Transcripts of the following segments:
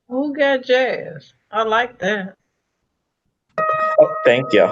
Who got jazz? I like that. Oh, thank you.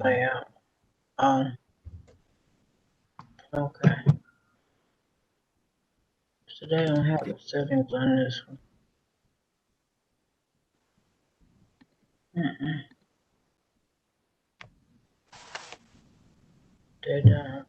Yeah. Um. Okay. So they don't have the settings on this one. Mm-mm. They don't.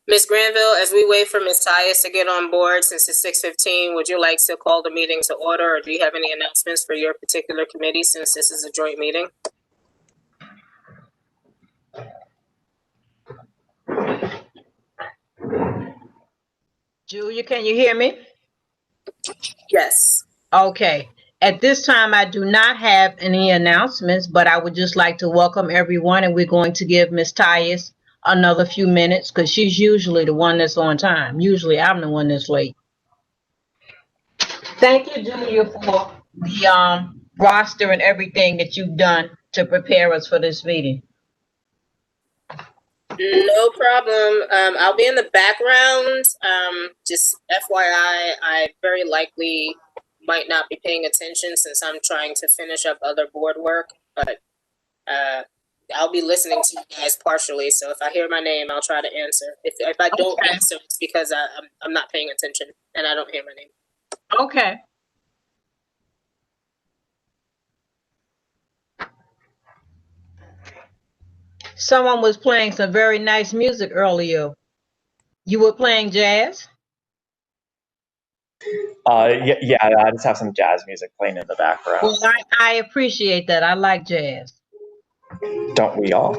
Ms. Granville, as we wait for Ms. Tyus to get on board, since it's 6:15, would you like to call the meeting to order, or do you have any announcements for your particular committee, since this is a joint meeting? Julia, can you hear me? Yes. Okay. At this time, I do not have any announcements, but I would just like to welcome everyone, and we're going to give Miss Tyus another few minutes because she's usually the one that's on time. Usually, I'm the one that's late. Thank you, Julia, for the roster and everything that you've done to prepare us for this meeting. No problem. I'll be in the background. Just FYI, I very likely might not be paying attention since I'm trying to finish up other board work, but I'll be listening to you guys partially. So if I hear my name, I'll try to answer. If I don't answer, it's because I'm not paying attention and I don't hear my name. Okay. Someone was playing some very nice music earlier. You were playing jazz? Yeah, I just have some jazz music playing in the background. Well, I appreciate that. I like jazz. Don't we all?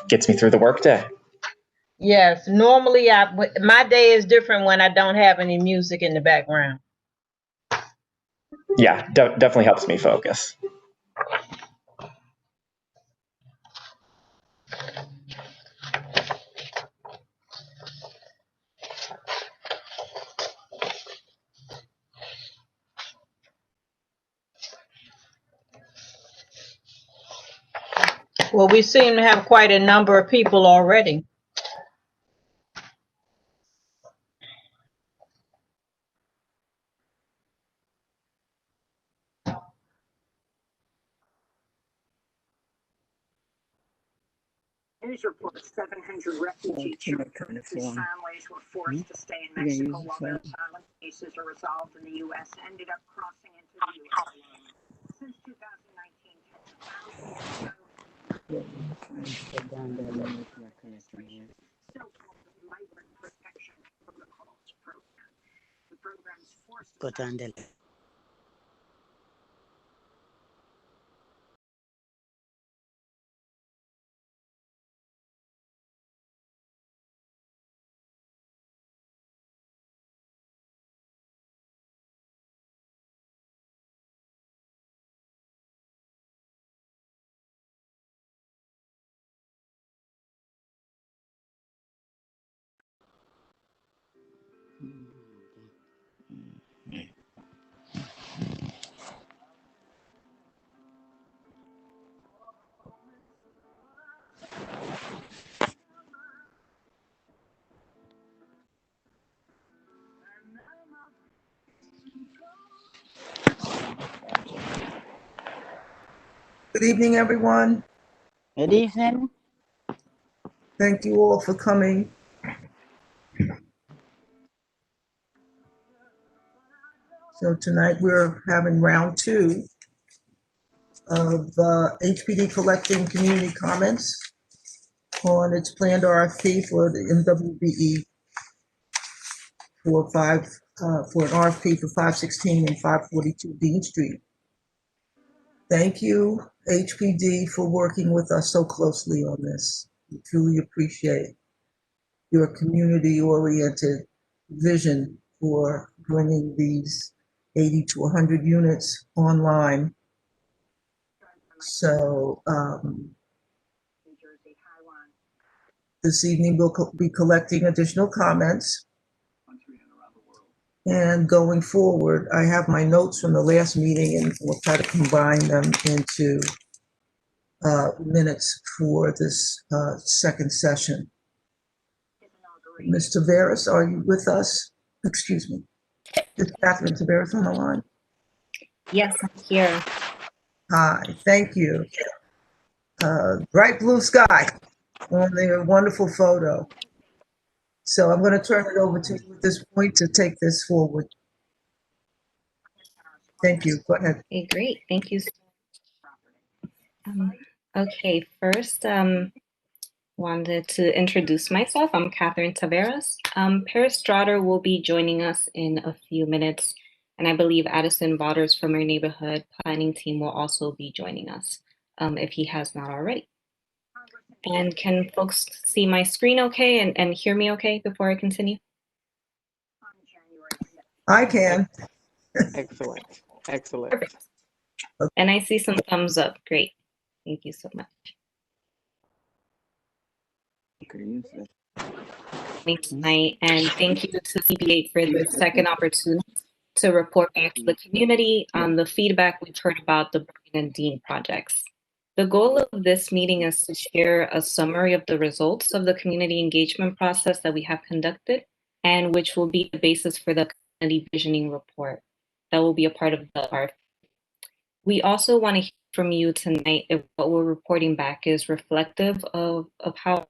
Gets me through the workday. Yes, normally my day is different when I don't have any music in the background. Yeah, definitely helps me focus. Well, we seem to have quite a number of people already. News reports 700 refugee children whose families were forced to stay in Mexico while their asylum cases are resolved in the U.S. ended up crossing into the U.S. Since 2019, so-called migrant protection protocols program. The program's forced Good evening, everyone. Good evening. Thank you all for coming. So tonight we're having round 2 of HPD collecting community comments on its planned RFP for the MWBE for an RFP for 516 and 542 Dean Street. Thank you, HPD, for working with us so closely on this. We truly appreciate your community-oriented vision for bringing these 80 to 100 units online. So this evening we'll be collecting additional comments. And going forward, I have my notes from the last meeting and we'll try to combine them into minutes for this second session. Ms. Taveras, are you with us? Excuse me. Is Catherine Taveras on the line? Yes, I'm here. Hi, thank you. Bright blue sky on the wonderful photo. So I'm going to turn it over to you at this point to take this forward. Thank you. Go ahead. Okay, great. Thank you. Okay, first, wanted to introduce myself. I'm Catherine Taveras. Paris Strotter will be joining us in a few minutes, and I believe Addison Waters from our neighborhood planning team will also be joining us if he has not already. And can folks see my screen okay and hear me okay before I continue? I can. Excellent. Excellent. Perfect. And I see some thumbs up. Great. Thank you so much. Me tonight, and thank you to CBA for the second opportunity to report back to the community on the feedback we've heard about the Bergen and Dean projects. The goal of this meeting is to share a summary of the results of the community engagement process that we have conducted, and which will be the basis for the community visioning report that will be a part of the RFP. We also want to hear from you tonight if what we're reporting back is reflective of how.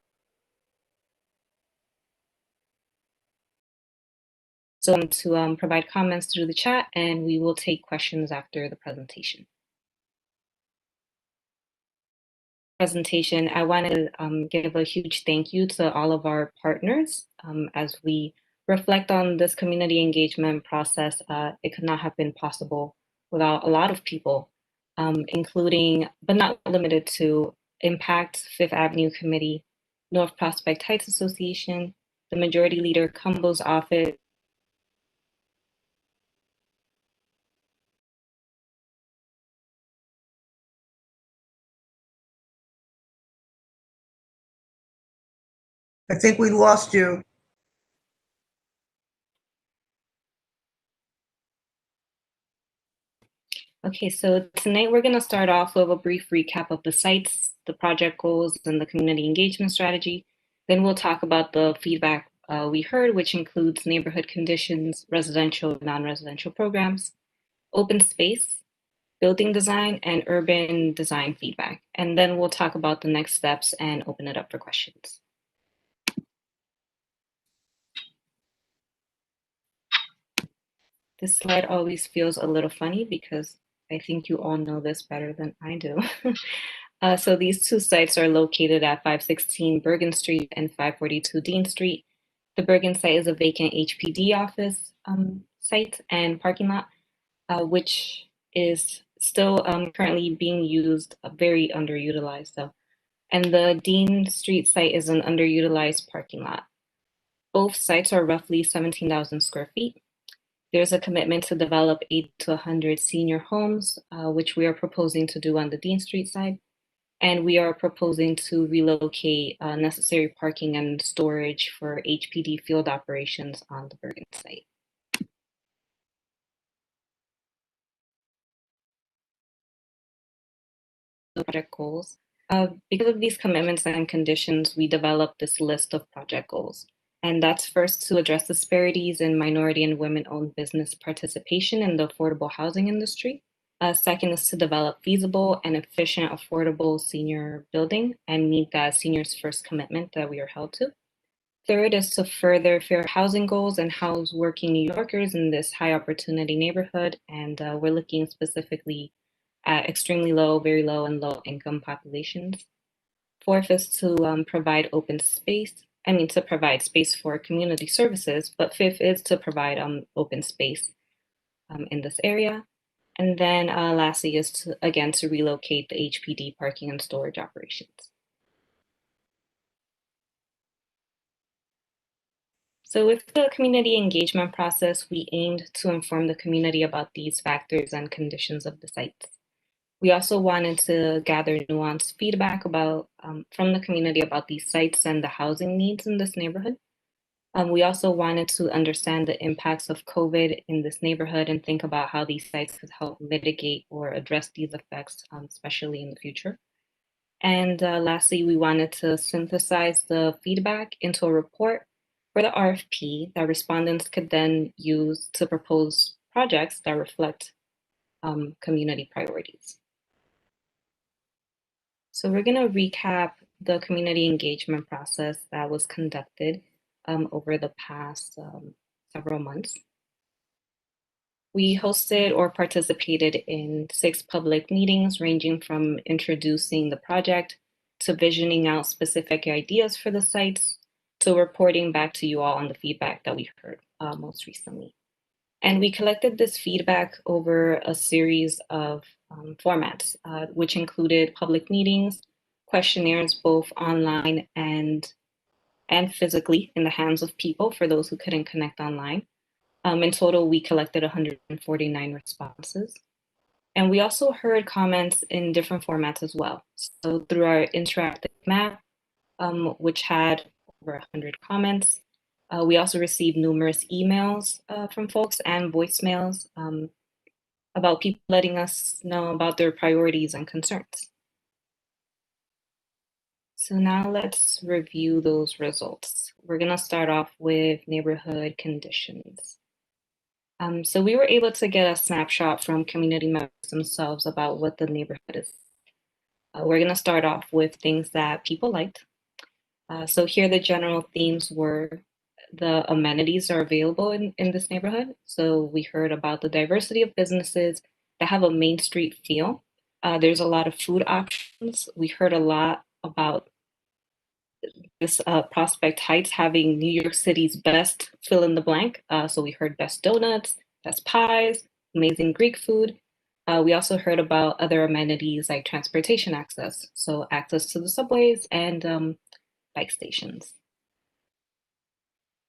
So to provide comments through the chat, and we will take questions after the presentation. I want to give a huge thank you to all of our partners as we reflect on this community engagement process. It could not have been possible without a lot of people, including, but not limited to, Impact, Fifth Avenue Committee, North Prospect Heights Association, the Majority Leader Cumbo's office, I think we lost you. Okay, so tonight we're going to start off with a brief recap of the sites, the project goals, and the community engagement strategy. Then we'll talk about the feedback we heard, which includes neighborhood conditions, residential, non-residential programs, open space, building design, and urban design feedback. And then we'll talk about the next steps and open it up for questions. This slide always feels a little funny because I think you all know this better than I do. So these two sites are located at 516 Bergen Street and 542 Dean Street. The Bergen site is a vacant HPD office site and parking lot, which is still currently being used, very underutilized though. And the Dean Street site is an underutilized parking lot. Both sites are roughly 17,000 square feet. There's a commitment to develop 80 to 100 senior homes, which we are proposing to do on the Dean Street side. And we are proposing to relocate necessary parking and storage for HPD field operations on the Bergen site. The project goals. Because of these commitments and conditions, we developed this list of project goals. And that's first to address disparities in minority and women-owned business participation in the affordable housing industry. Second is to develop feasible and efficient affordable senior building and meet that seniors first commitment that we are held to. Third is to further fair housing goals and house working New Yorkers in this high opportunity neighborhood. And we're looking specifically at extremely low, very low, and low income populations. Fourth is to provide open space. To provide space for community services, but fifth is to provide open space in this area. And then lastly is to, again, to relocate the HPD parking and storage operations. So with the community engagement process, we aimed to inform the community about these factors and conditions of the sites. We also wanted to gather nuanced feedback about from the community about these sites and the housing needs in this neighborhood. We also wanted to understand the impacts of COVID in this neighborhood and think about how these sites could help mitigate or address these effects, especially in the future. And lastly, we wanted to synthesize the feedback into a report for the RFP that respondents could then use to propose projects that reflect community priorities. So we're going to recap the community engagement process that was conducted over the past several months. We hosted or participated in 6 public meetings ranging from introducing the project to visioning out specific ideas for the sites to reporting back to you all on the feedback that we heard most recently. And we collected this feedback over a series of formats, which included public meetings, questionnaires, both online and physically in the hands of people for those who couldn't connect online. In total, we collected 149 responses. And we also heard comments in different formats as well. So through our interactive map, which had over 100 comments, we also received numerous emails from folks and voicemails about people letting us know about their priorities and concerns. So now let's review those results. We're gonna start off with neighborhood conditions. So we were able to get a snapshot from community members themselves about what the neighborhood is. We're gonna start off with things that people liked. So here the general themes were the amenities are available in this neighborhood. So we heard about the diversity of businesses that have a Main Street feel. There's a lot of food options. We heard a lot about this Prospect Heights having New York City's best fill in the blank. So we heard best donuts, best pies, amazing Greek food. We also heard about other amenities like transportation access, so access to the subways and bike stations.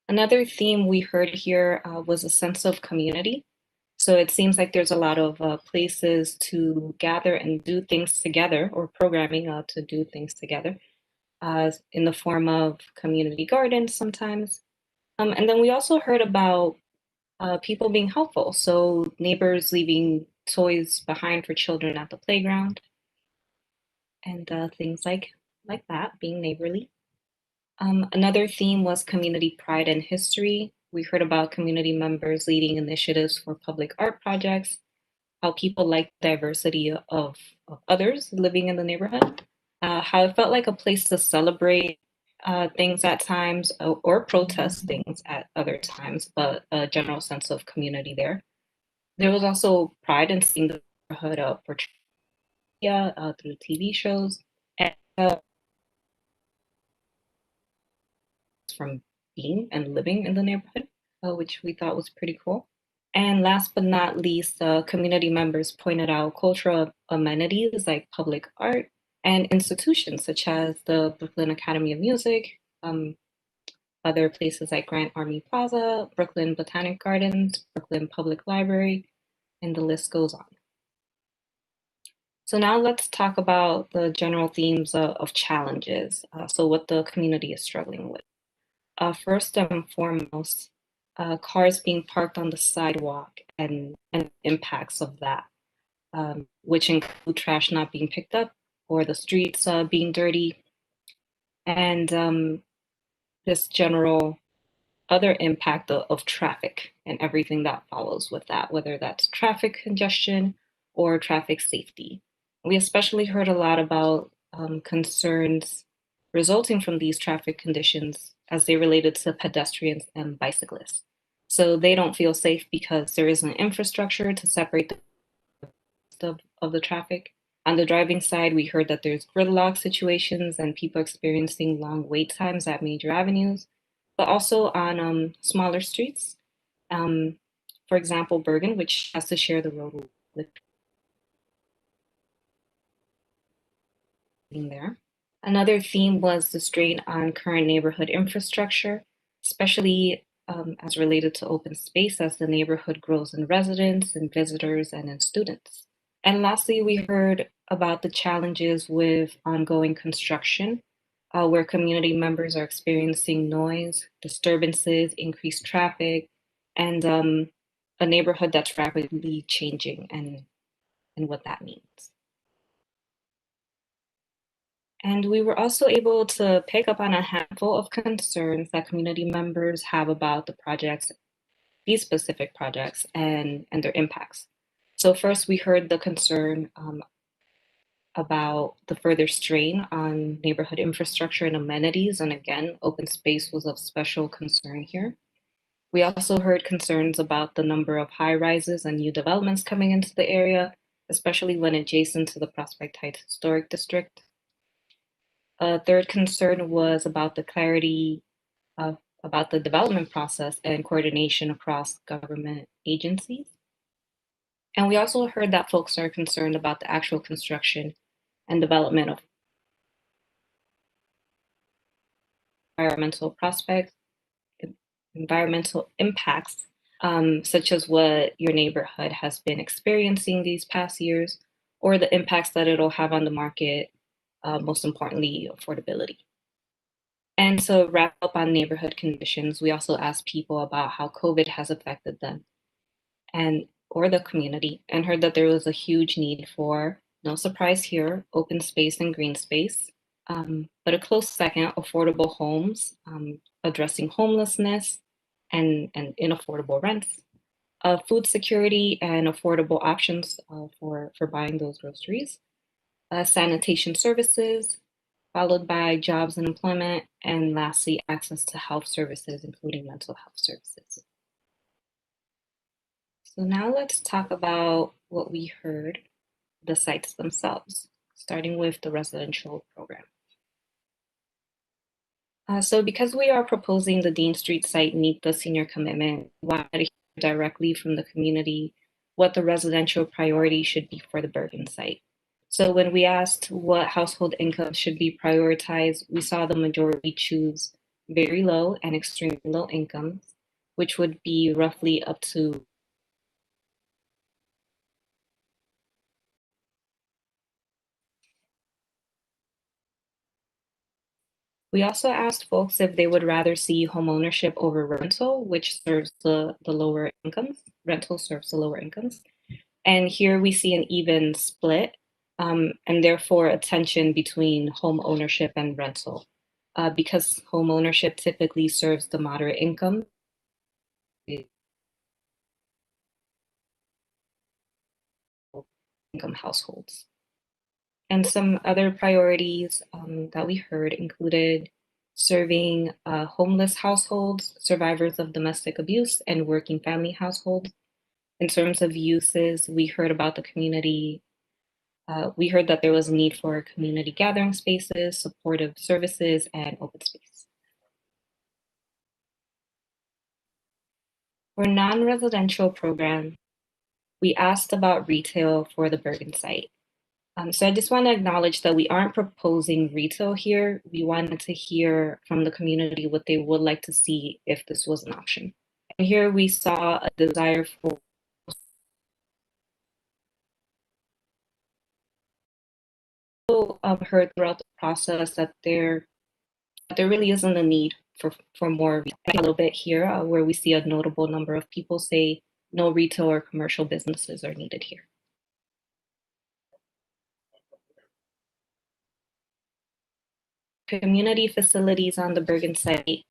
Another theme we heard here was a sense of community. So it seems like there's a lot of places to gather and do things together, or programming to do things together in the form of community gardens sometimes. And then we also heard about people being helpful. So neighbors leaving toys behind for children at the playground and things like that, being neighborly. Another theme was community pride and history. We heard about community members leading initiatives for public art projects, how people like diversity of others living in the neighborhood, how it felt like a place to celebrate things at times or protest things at other times, but a general sense of community there. There was also pride in seeing the neighborhood portrayed through TV shows and from being and living in the neighborhood, which we thought was pretty cool. And last but not least, community members pointed out cultural amenities like public art and institutions such as the Brooklyn Academy of Music, other places like Grand Army Plaza, Brooklyn Botanic Gardens, Brooklyn Public Library, and the list goes on. So now let's talk about the general themes of challenges. So what the community is struggling with. First and foremost, cars being parked on the sidewalk and impacts of that, which include trash not being picked up or the streets being dirty, and this general other impact of traffic and everything that follows with that, whether that's traffic congestion or traffic safety. We especially heard a lot about concerns resulting from these traffic conditions as they related to pedestrians and bicyclists. So they don't feel safe because there isn't infrastructure to separate the of the traffic. On the driving side, we heard that there's gridlock situations and people experiencing long wait times at major avenues, but also on smaller streets. For example, Bergen, which has to share the road with there. Another theme was the strain on current neighborhood infrastructure, especially as related to open space as the neighborhood grows in residents and visitors and in students. And lastly, we heard about the challenges with ongoing construction, where community members are experiencing noise, disturbances, increased traffic, and a neighborhood that's rapidly changing and what that means. And we were also able to pick up on a handful of concerns that community members have about the projects, these specific projects, and their impacts. So first, we heard the concern about the further strain on neighborhood infrastructure and amenities. And again, open space was of special concern here. We also heard concerns about the number of high rises and new developments coming into the area, especially when adjacent to the Prospect Heights Historic District. A third concern was about the clarity about the development process and coordination across government agencies. And we also heard that folks are concerned about the actual construction and development of environmental prospects, environmental impacts, such as what your neighborhood has been experiencing these past years, or the impacts that it'll have on the market, most importantly, affordability. And to wrap up on neighborhood conditions, we also asked people about how COVID has affected them or the community, and heard that there was a huge need for, no surprise here, open space and green space, but a close second, affordable homes, addressing homelessness and inaffordable rents, food security and affordable options for buying those groceries, sanitation services, followed by jobs and employment, and lastly, access to health services, including mental health services. So now let's talk about what we heard, the sites themselves, starting with the residential program. So because we are proposing the Dean Street site meet the senior commitment, we wanted to hear directly from the community what the residential priority should be for the Bergen site. So when we asked what household income should be prioritized, we saw the majority choose very low and extremely low incomes, which would be roughly up to We also asked folks if they would rather see homeownership over rental, which serves the lower incomes. Rental serves the lower incomes. And here we see an even split, and therefore a tension between home ownership and rental. Because home ownership typically serves the moderate income households. And some other priorities that we heard included serving homeless households, survivors of domestic abuse, and working family households. In terms of uses, we heard about the community. We heard that there was a need for community gathering spaces, supportive services, and open space. For non-residential programs, we asked about retail for the Bergen site. So I just want to acknowledge that we aren't proposing retail here. We wanted to hear from the community what they would like to see if this was an option. And here we saw a desire for heard throughout the process that there really isn't a need for more a little bit here where we see a notable number of people say no retail or commercial businesses are needed here. Community facilities on the Bergen site,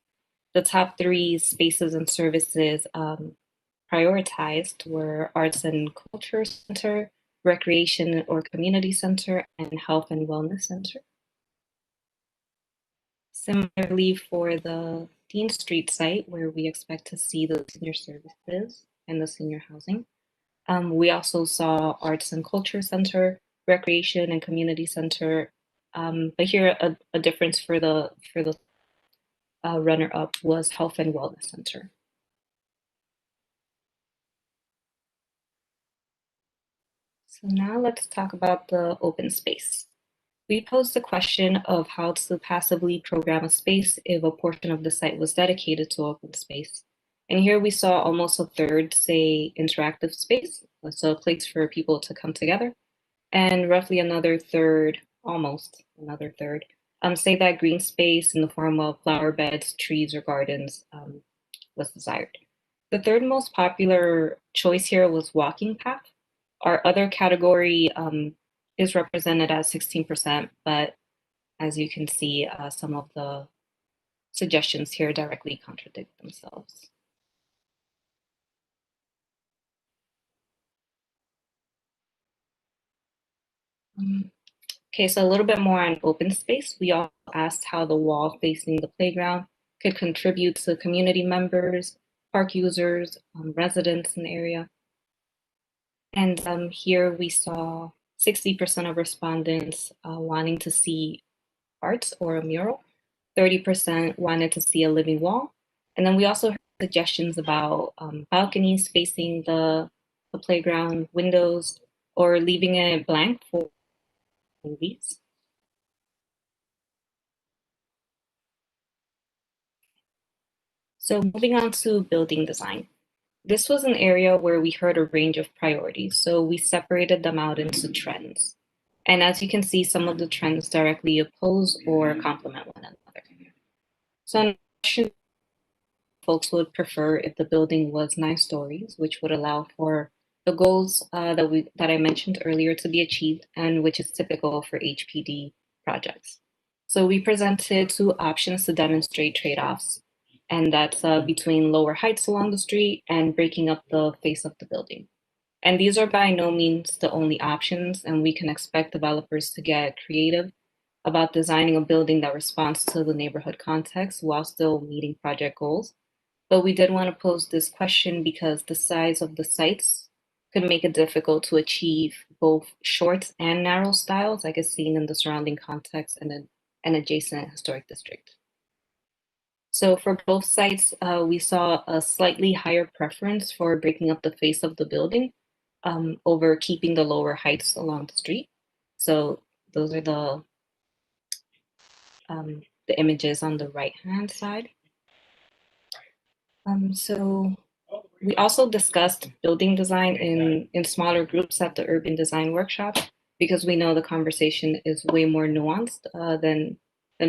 the top 3 spaces and services prioritized were Arts and Culture Center, Recreation or Community Center, and Health and Wellness Center. Similarly, for the Dean Street site, where we expect to see the senior services and the senior housing, we also saw Arts and Culture Center, Recreation and Community Center, but here a difference for the runner-up was Health and Wellness Center. So now let's talk about the open space. We posed the question of how to passively program a space if a portion of the site was dedicated to open space. And here we saw almost a third say interactive space, so a place for people to come together, and roughly another third, almost another third, say that green space in the form of flower beds, trees, or gardens was desired. The third most popular choice here was walking path. Our other category is represented as 16%, but as you can see, some of the suggestions here directly contradict themselves. Okay, so a little bit more on open space. We also asked how the wall facing the playground could contribute to community members, park users, residents in the area. And here we saw 60% of respondents wanting to see art or a mural. 30% wanted to see a living wall. And then we also heard suggestions about balconies facing the playground, windows, or leaving it blank for movies. So moving on to building design. This was an area where we heard a range of priorities, so we separated them out into trends. And as you can see, some of the trends directly oppose or complement one another. So folks would prefer if the building was 9 stories, which would allow for the goals that I mentioned earlier to be achieved, and which is typical for HPD projects. So we presented 2 options to demonstrate trade-offs, and that's between lower heights along the street and breaking up the face of the building. And these are by no means the only options, and we can expect developers to get creative about designing a building that responds to the neighborhood context while still meeting project goals. But we did want to pose this question because the size of the sites could make it difficult to achieve both short and narrow styles, like is seen in the surrounding context and an adjacent historic district. So for both sites, we saw a slightly higher preference for breaking up the face of the building over keeping the lower heights along the street. So those are the images on the right-hand side. So we also discussed building design in smaller groups at the urban design workshop because we know the conversation is way more nuanced than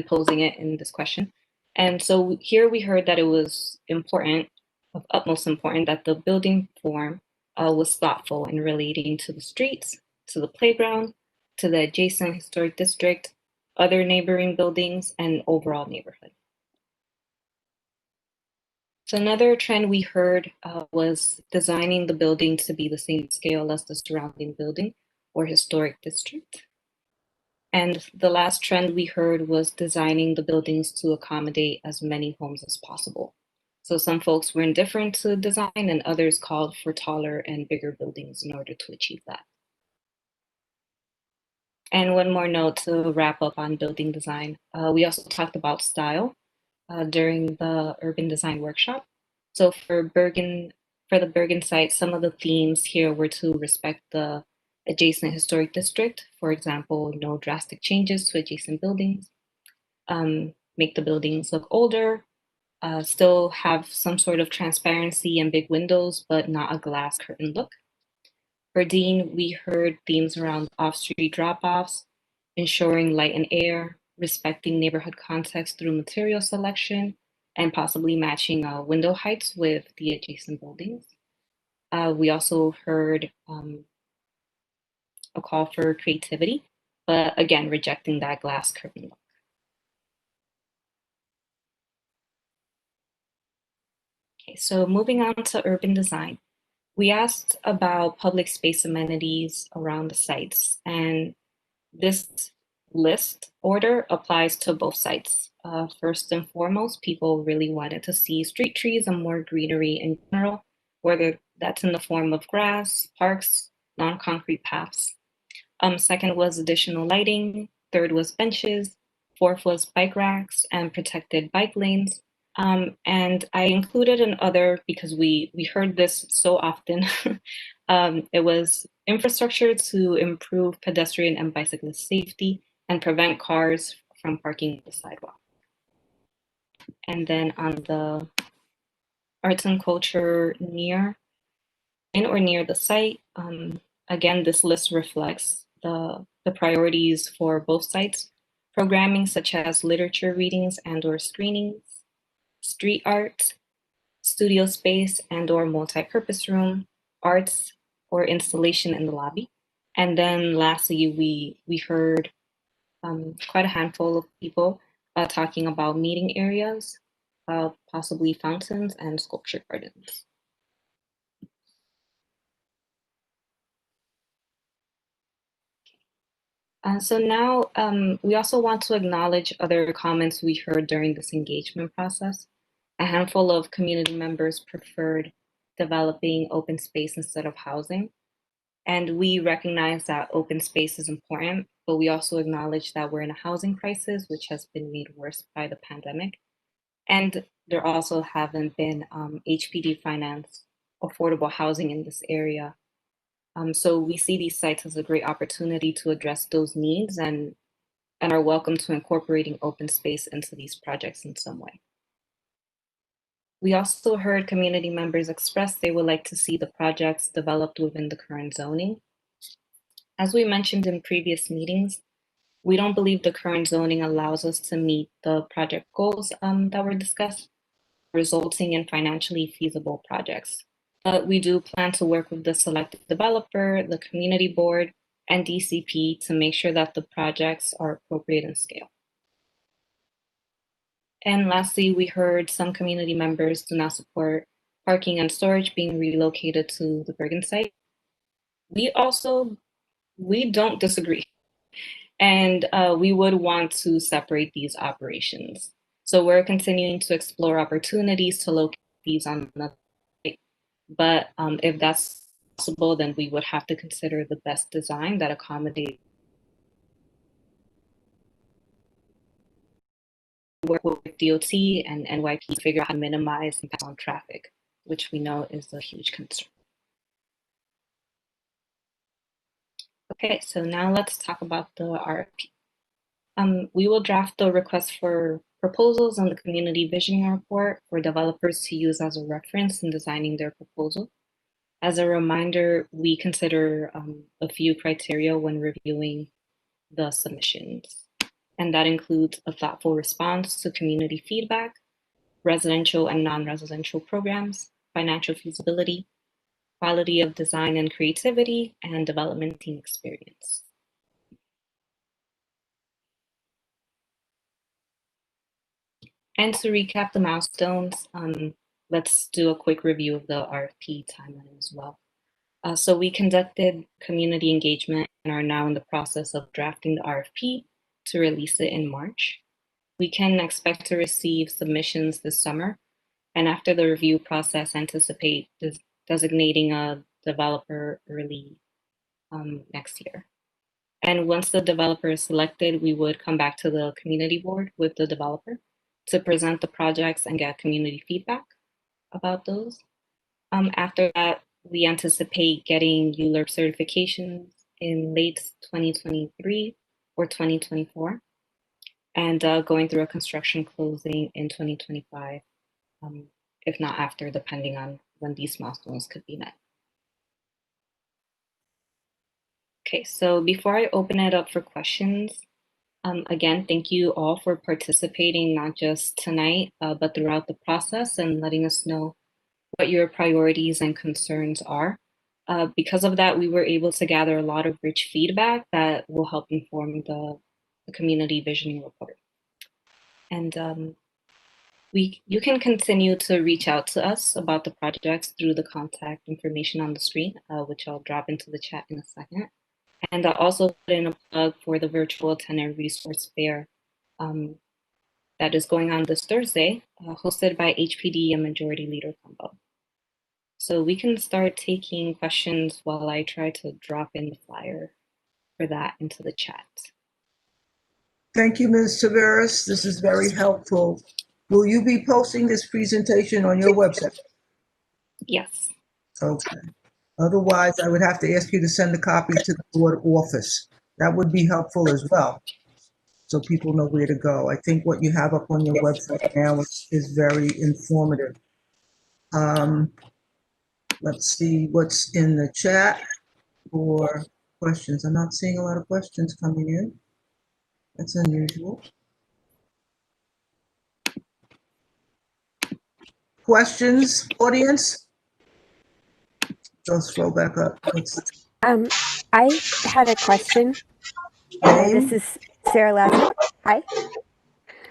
posing it in this question. And so here we heard that it was important, of utmost important, that the building form was thoughtful in relating to the streets, to the playground, to the adjacent historic district, other neighboring buildings, and overall neighborhood. So another trend we heard was designing the building to be the same scale as the surrounding building or historic district. And the last trend we heard was designing the buildings to accommodate as many homes as possible. So some folks were indifferent to design and others called for taller and bigger buildings in order to achieve that. And one more note to wrap up on building design. We also talked about style during the urban design workshop. So for the Bergen site, some of the themes here were to respect the adjacent historic district. For example, no drastic changes to adjacent buildings, make the buildings look older, still have some sort of transparency and big windows, but not a glass curtain look. For Dean, we heard themes around off-street drop-offs, ensuring light and air, respecting neighborhood context through material selection, and possibly matching window heights with the adjacent buildings. We also heard a call for creativity, but again, rejecting that glass curtain look. Okay, so moving on to urban design. We asked about public space amenities around the sites, and this list order applies to both sites. First and foremost, people really wanted to see street trees and more greenery in general, whether that's in the form of grass, parks, non-concrete paths. Second was additional lighting. Third was benches. Fourth was bike racks and protected bike lanes. And I included an other because we heard this so often. It was infrastructure to improve pedestrian and bicyclist safety and prevent cars from parking the sidewalk. And then on the arts and culture in or near the site, again, this list reflects the priorities for both sites, programming such as literature readings and or screenings, street art, studio space and or multi-purpose room, arts or installation in the lobby. And then lastly, we heard quite a handful of people talking about meeting areas, possibly fountains and sculpture gardens. So now we also want to acknowledge other comments we heard during this engagement process. A handful of community members preferred developing open space instead of housing. And we recognize that open space is important, but we also acknowledge that we're in a housing crisis, which has been made worse by the pandemic. And there also haven't been HPD financed affordable housing in this area. So we see these sites as a great opportunity to address those needs and are welcome to incorporating open space into these projects in some way. We also heard community members express they would like to see the projects developed within the current zoning. As we mentioned in previous meetings, we don't believe the current zoning allows us to meet the project goals that were discussed, resulting in financially feasible projects. But we do plan to work with the selected developer, the community board, and DCP to make sure that the projects are appropriate in scale. And lastly, we heard some community members do not support parking and storage being relocated to the Bergen site. We don't disagree. And we would want to separate these operations. So we're continuing to explore opportunities to locate these on another site. But if that's possible, then we would have to consider the best design that accommodates work with DOT and NYP to figure out how to minimize impact on traffic, which we know is a huge concern. Okay, so now let's talk about the RFP. We will draft the request for proposals and the community visioning report for developers to use as a reference in designing their proposal. As a reminder, we consider a few criteria when reviewing the submissions, and that includes a thoughtful response to community feedback, residential and non-residential programs, financial feasibility, quality of design and creativity, and development team experience. And to recap the milestones, let's do a quick review of the RFP timeline as well. So we conducted community engagement and are now in the process of drafting the RFP to release it in March. We can expect to receive submissions this summer, and after the review process, anticipate designating a developer early next year. And once the developer is selected, we would come back to the community board with the developer to present the projects and get community feedback about those. After that, we anticipate getting ULURP certifications in late 2023 or 2024, and going through a construction closing in 2025, if not after, depending on when these milestones could be met. Okay, so before I open it up for questions, again, thank you all for participating, not just tonight, but throughout the process and letting us know what your priorities and concerns are. Because of that, we were able to gather a lot of rich feedback that will help inform the community visioning report. And you can continue to reach out to us about the projects through the contact information on the screen, which I'll drop into the chat in a second. And I'll also put in a plug for the virtual tenant resource fair that is going on this Thursday, hosted by HPD and Majority Leader Combo. So we can start taking questions while I try to drop in the flyer for that into the chat. Thank you, Ms. Taveras. This is very helpful. Will you be posting this presentation on your website? Yes. Okay. Otherwise, I would have to ask you to send a copy to the board office. That would be helpful as well, so people know where to go. I think what you have up on your website now is very informative. Let's see what's in the chat for questions. I'm not seeing a lot of questions coming in. That's unusual. Questions, audience? Go scroll back up. I had a question. Name? This is Sarah Lassett. Hi.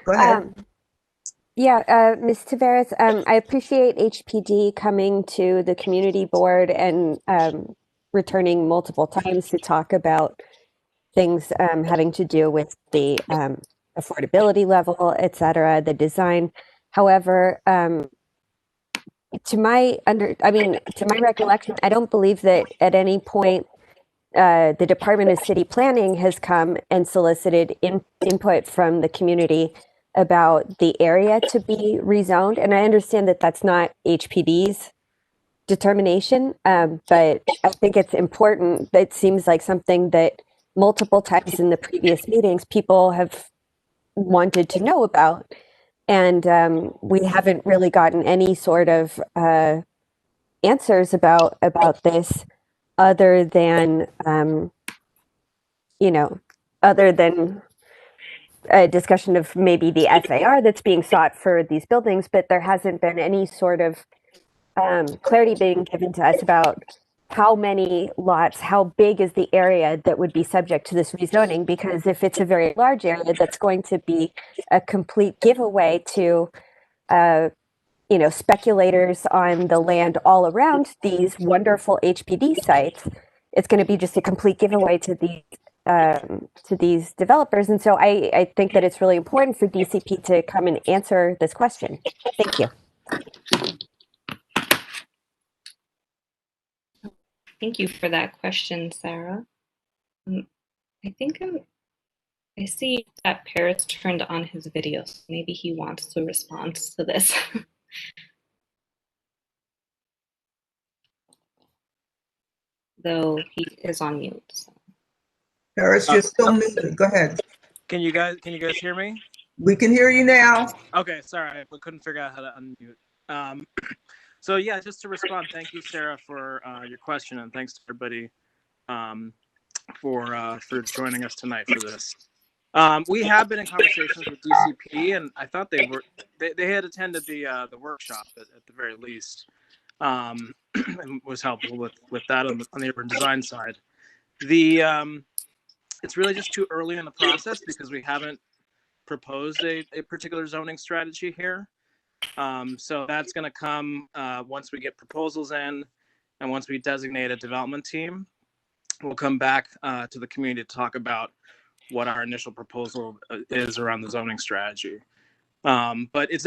Go ahead. Ms. Taveras, I appreciate HPD coming to the community board and returning multiple times to talk about things having to do with the affordability level, et cetera, the design. However, to my recollection, I don't believe that at any point the Department of City Planning has come and solicited input from the community about the area to be rezoned. And I understand that that's not HPD's determination, but I think it's important. That seems like something that multiple times in the previous meetings people have wanted to know about. And we haven't really gotten any sort of answers about this other than, other than a discussion of maybe the FAR that's being sought for these buildings, but there hasn't been any sort of clarity being given to us about how many lots, how big is the area that would be subject to this rezoning? Because if it's a very large area, that's going to be a complete giveaway to speculators on the land all around these wonderful HPD sites. It's going to be just a complete giveaway to these developers. And so I think that it's really important for DCP to come and answer this question. Thank you. Thank you for that question, Sarah. I think I see that Paris turned on his video, so maybe he wants to respond to this. Though he is on mute. So. Paris, you're still muted. Go ahead. Can you guys hear me? We can hear you now. Okay, sorry, I couldn't figure out how to unmute. So yeah, just to respond, thank you, Sarah, for your question, and thanks to everybody for joining us tonight for this. We have been in conversations with DCP, and I thought they had attended the workshop at the very least, and was helpful with that on the urban design side. It's really just too early in the process because we haven't proposed a particular zoning strategy here. So that's going to come once we get proposals in, and once we designate a development team, we'll come back to the community to talk about what our initial proposal is around the zoning strategy. But it's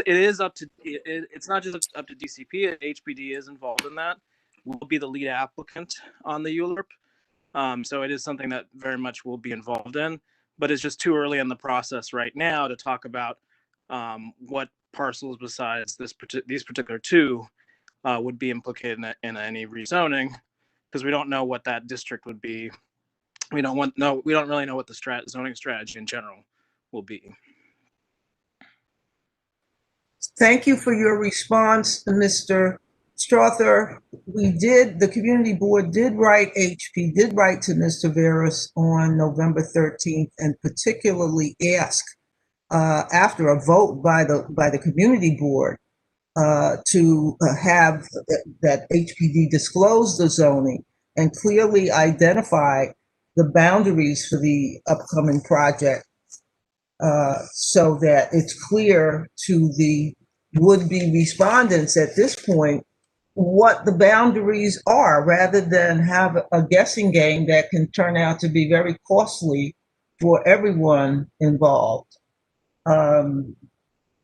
not just up to DCP. HPD is involved in that. We'll be the lead applicant on the ULURP. So it is something that very much will be involved in, but it's just too early in the process right now to talk about what parcels besides these particular two would be implicated in any rezoning, because we don't know what that district would be. We don't really know what the zoning strategy in general will be. Thank you for your response, Mr. Strother. The community board did write to Mr. Veras on November 13th and particularly ask after a vote by the community board to have that HPD disclose the zoning and clearly identify the boundaries for the upcoming project so that it's clear to the would-be respondents at this point what the boundaries are, rather than have a guessing game that can turn out to be very costly for everyone involved.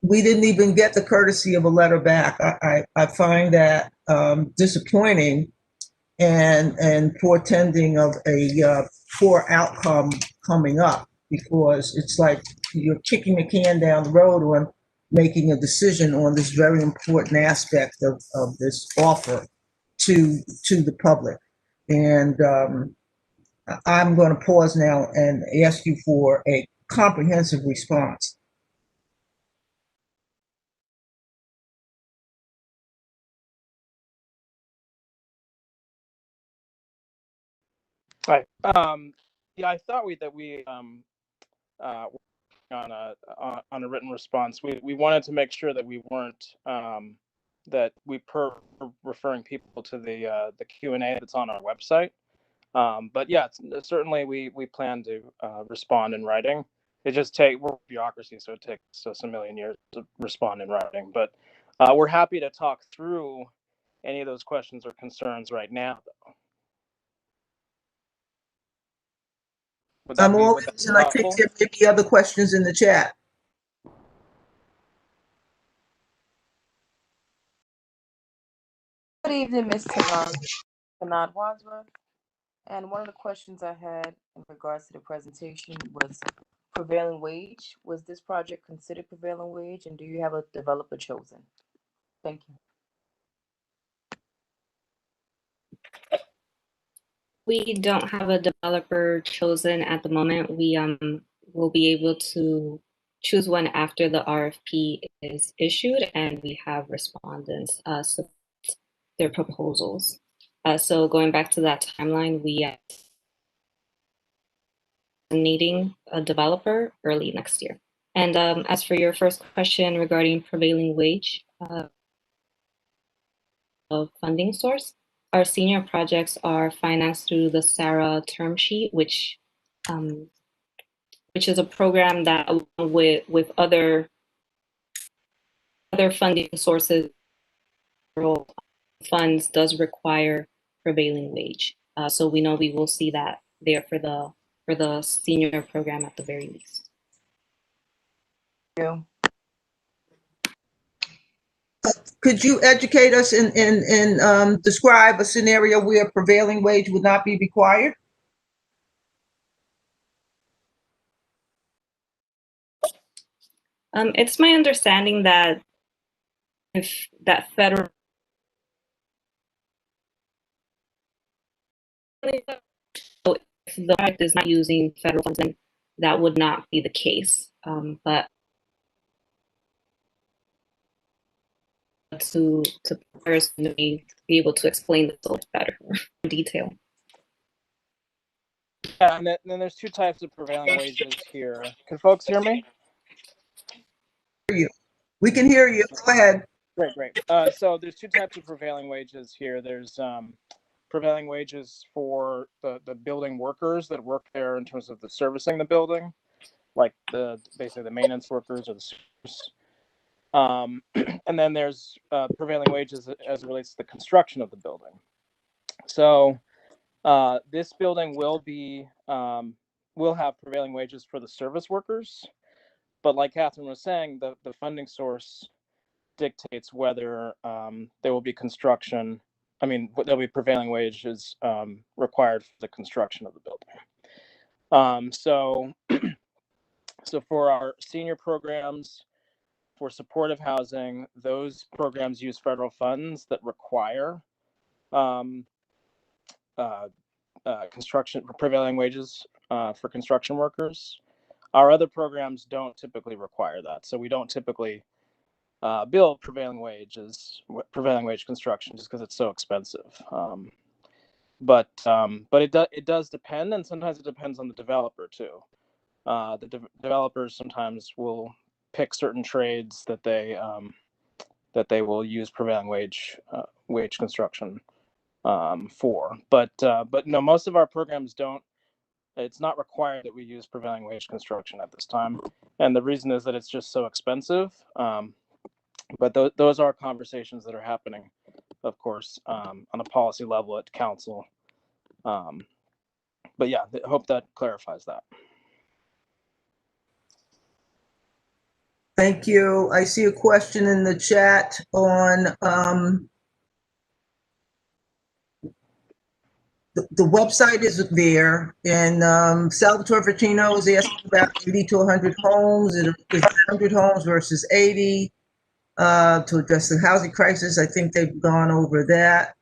We didn't even get the courtesy of a letter back. I find that disappointing and portending of a poor outcome coming up, because it's like you're kicking the can down the road on making a decision on this very important aspect of this offer to the public. And I'm going to pause now and ask you for a comprehensive response. Right. Yeah, I thought we on a written response. We wanted to make sure that we weren't that we referring people to the Q&A that's on our website. But yeah, certainly we plan to respond in writing. We're bureaucracy, so it takes us a million years to respond in writing. But we're happy to talk through any of those questions or concerns right now, though. I'm all ears, and I think there may be other questions in the chat. Good evening, Ms. Tanad Wadsworth. And one of the questions I had in regards to the presentation was prevailing wage. Was this project considered prevailing wage, and do you have a developer chosen? Thank you. We don't have a developer chosen at the moment. We will be able to choose one after the RFP is issued and we have respondents submit their proposals. So going back to that timeline, we are needing a developer early next year. And as for your first question regarding prevailing wage of funding source, our senior projects are financed through the SARA term sheet, which is a program that, along with other funding sources, funds, does require prevailing wage. So we know we will see that there for the senior program at the very least. Thank you. Could you educate us and describe a scenario where prevailing wage would not be required? It's my understanding that if that federal so if the project is not using federal funds, then that would not be the case. But to person be able to explain this a little better in detail. Yeah, and then there's two types of prevailing wages here. Can folks hear me? We can hear you. Go ahead. Great. So there's two types of prevailing wages here. There's prevailing wages for the building workers that work there in terms of the servicing the building, like basically the maintenance workers or the service. And then there's prevailing wages as it relates to the construction of the building. So this building will have prevailing wages for the service workers, but like Catherine was saying, the funding source dictates whether there will be construction. I mean, there'll be prevailing wages required for the construction of the building. So for our senior programs, for supportive housing, those programs use federal funds that require construction prevailing wages for construction workers. Our other programs don't typically require that, so we don't typically bill prevailing wage construction just because it's so expensive. But it does depend, and sometimes it depends on the developer too. The developers sometimes will pick certain trades that they will use prevailing wage construction for. But no, most of our programs don't. It's not required that we use prevailing wage construction at this time, and the reason is that it's just so expensive. But those are conversations that are happening, of course, on a policy level at council. But yeah, I hope that clarifies that. Thank you. I see a question in the chat on the website is there, and Salvatore Ficino is asking about 80 to 100 homes. Is 100 homes versus 80 to address the housing crisis. I think they've gone over that.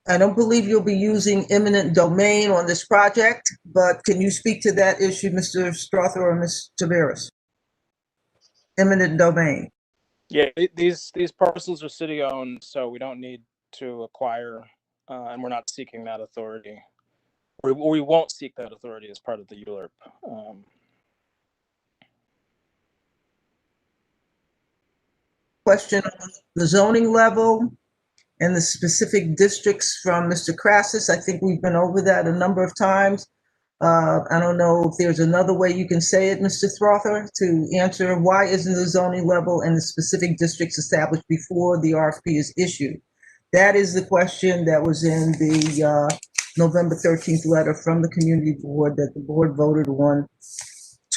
I don't believe you'll be using eminent domain on this project, but can you speak to that issue, Mr. Strother or Ms. Taveras? Eminent domain. Yeah, these parcels are city owned, so we don't need to acquire, and we're not seeking that authority. We won't seek that authority as part of the ULURP. Question on the zoning level and the specific districts from Mr. Crassus. I think we've been over that a number of times. I don't know if there's another way you can say it, Mr. Strother, to answer why isn't the zoning level and the specific districts established before the RFP is issued? That is the question that was in the November 13th letter from the community board that the board voted on.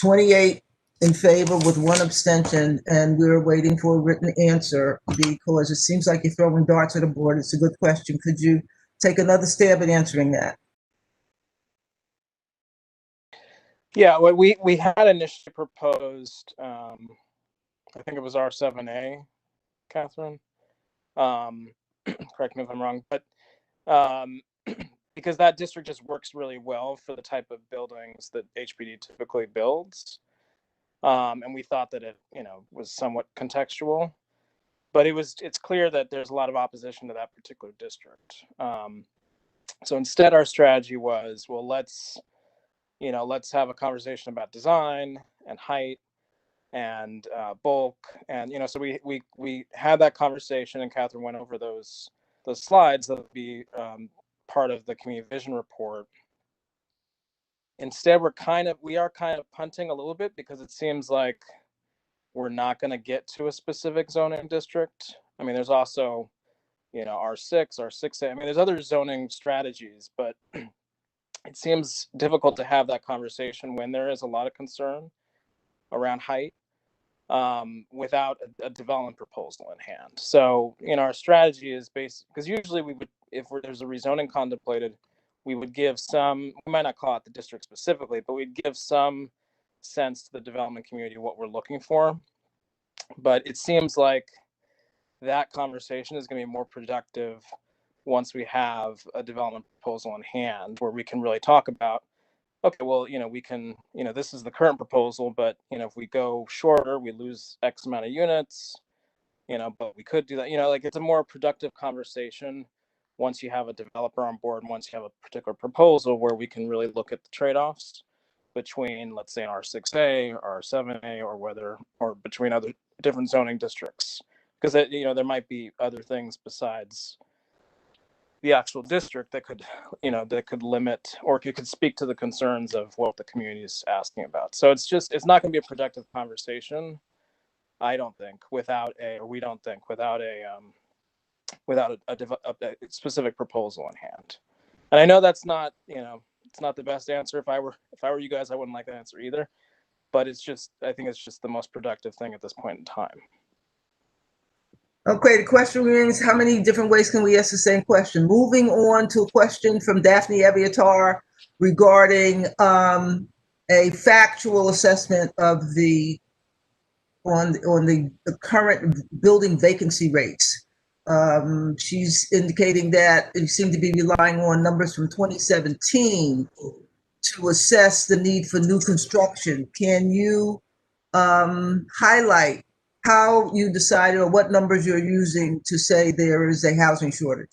28 in favor with 1 abstention, and we're waiting for a written answer because it seems like you're throwing darts at the board. It's a good question. Could you take another stab at answering that? Yeah, what we had initially proposed, I think it was R7A, Catherine. Correct me if I'm wrong, but because that district just works really well for the type of buildings that HPD typically builds. And we thought that it, was somewhat contextual, but it's clear that there's a lot of opposition to that particular district. So instead, our strategy was, well, let's have a conversation about design and height and bulk, and so we had that conversation, and Catherine went over those slides that would be part of the community vision report. Instead, we are kind of punting a little bit because it seems like we're not going to get to a specific zoning district. I mean, there's also, R6, R6A. I mean, there's other zoning strategies, but it seems difficult to have that conversation when there is a lot of concern around height without a development proposal in hand. So, our strategy is based, because usually we would, if there's a rezoning contemplated, we would give we might not call out the district specifically, but we'd give some sense to the development community what we're looking for. But it seems like that conversation is going to be more productive once we have a development proposal in hand, where we can really talk about, okay, well, we can, this is the current proposal, but, if we go shorter, we lose X amount of units, but we could do that, like it's a more productive conversation once you have a developer on board, and once you have a particular proposal where we can really look at the trade-offs between, let's say, an R6A or R7A, or between other different zoning districts. Because, there might be other things besides the actual district that could, that could limit, or you could speak to the concerns of what the community is asking about. So it's not going to be a productive conversation, I don't think, without a specific proposal in hand. And I know that's not, it's not the best answer. If I were you guys, I wouldn't like that answer either. But I think it's just the most productive thing at this point in time. Okay, the question remains, how many different ways can we ask the same question? Moving on to a question from Daphne Abiatar regarding a factual assessment of on the current building vacancy rates. She's indicating that you seem to be relying on numbers from 2017 to assess the need for new construction. Can you highlight how you decided, or what numbers you're using to say there is a housing shortage?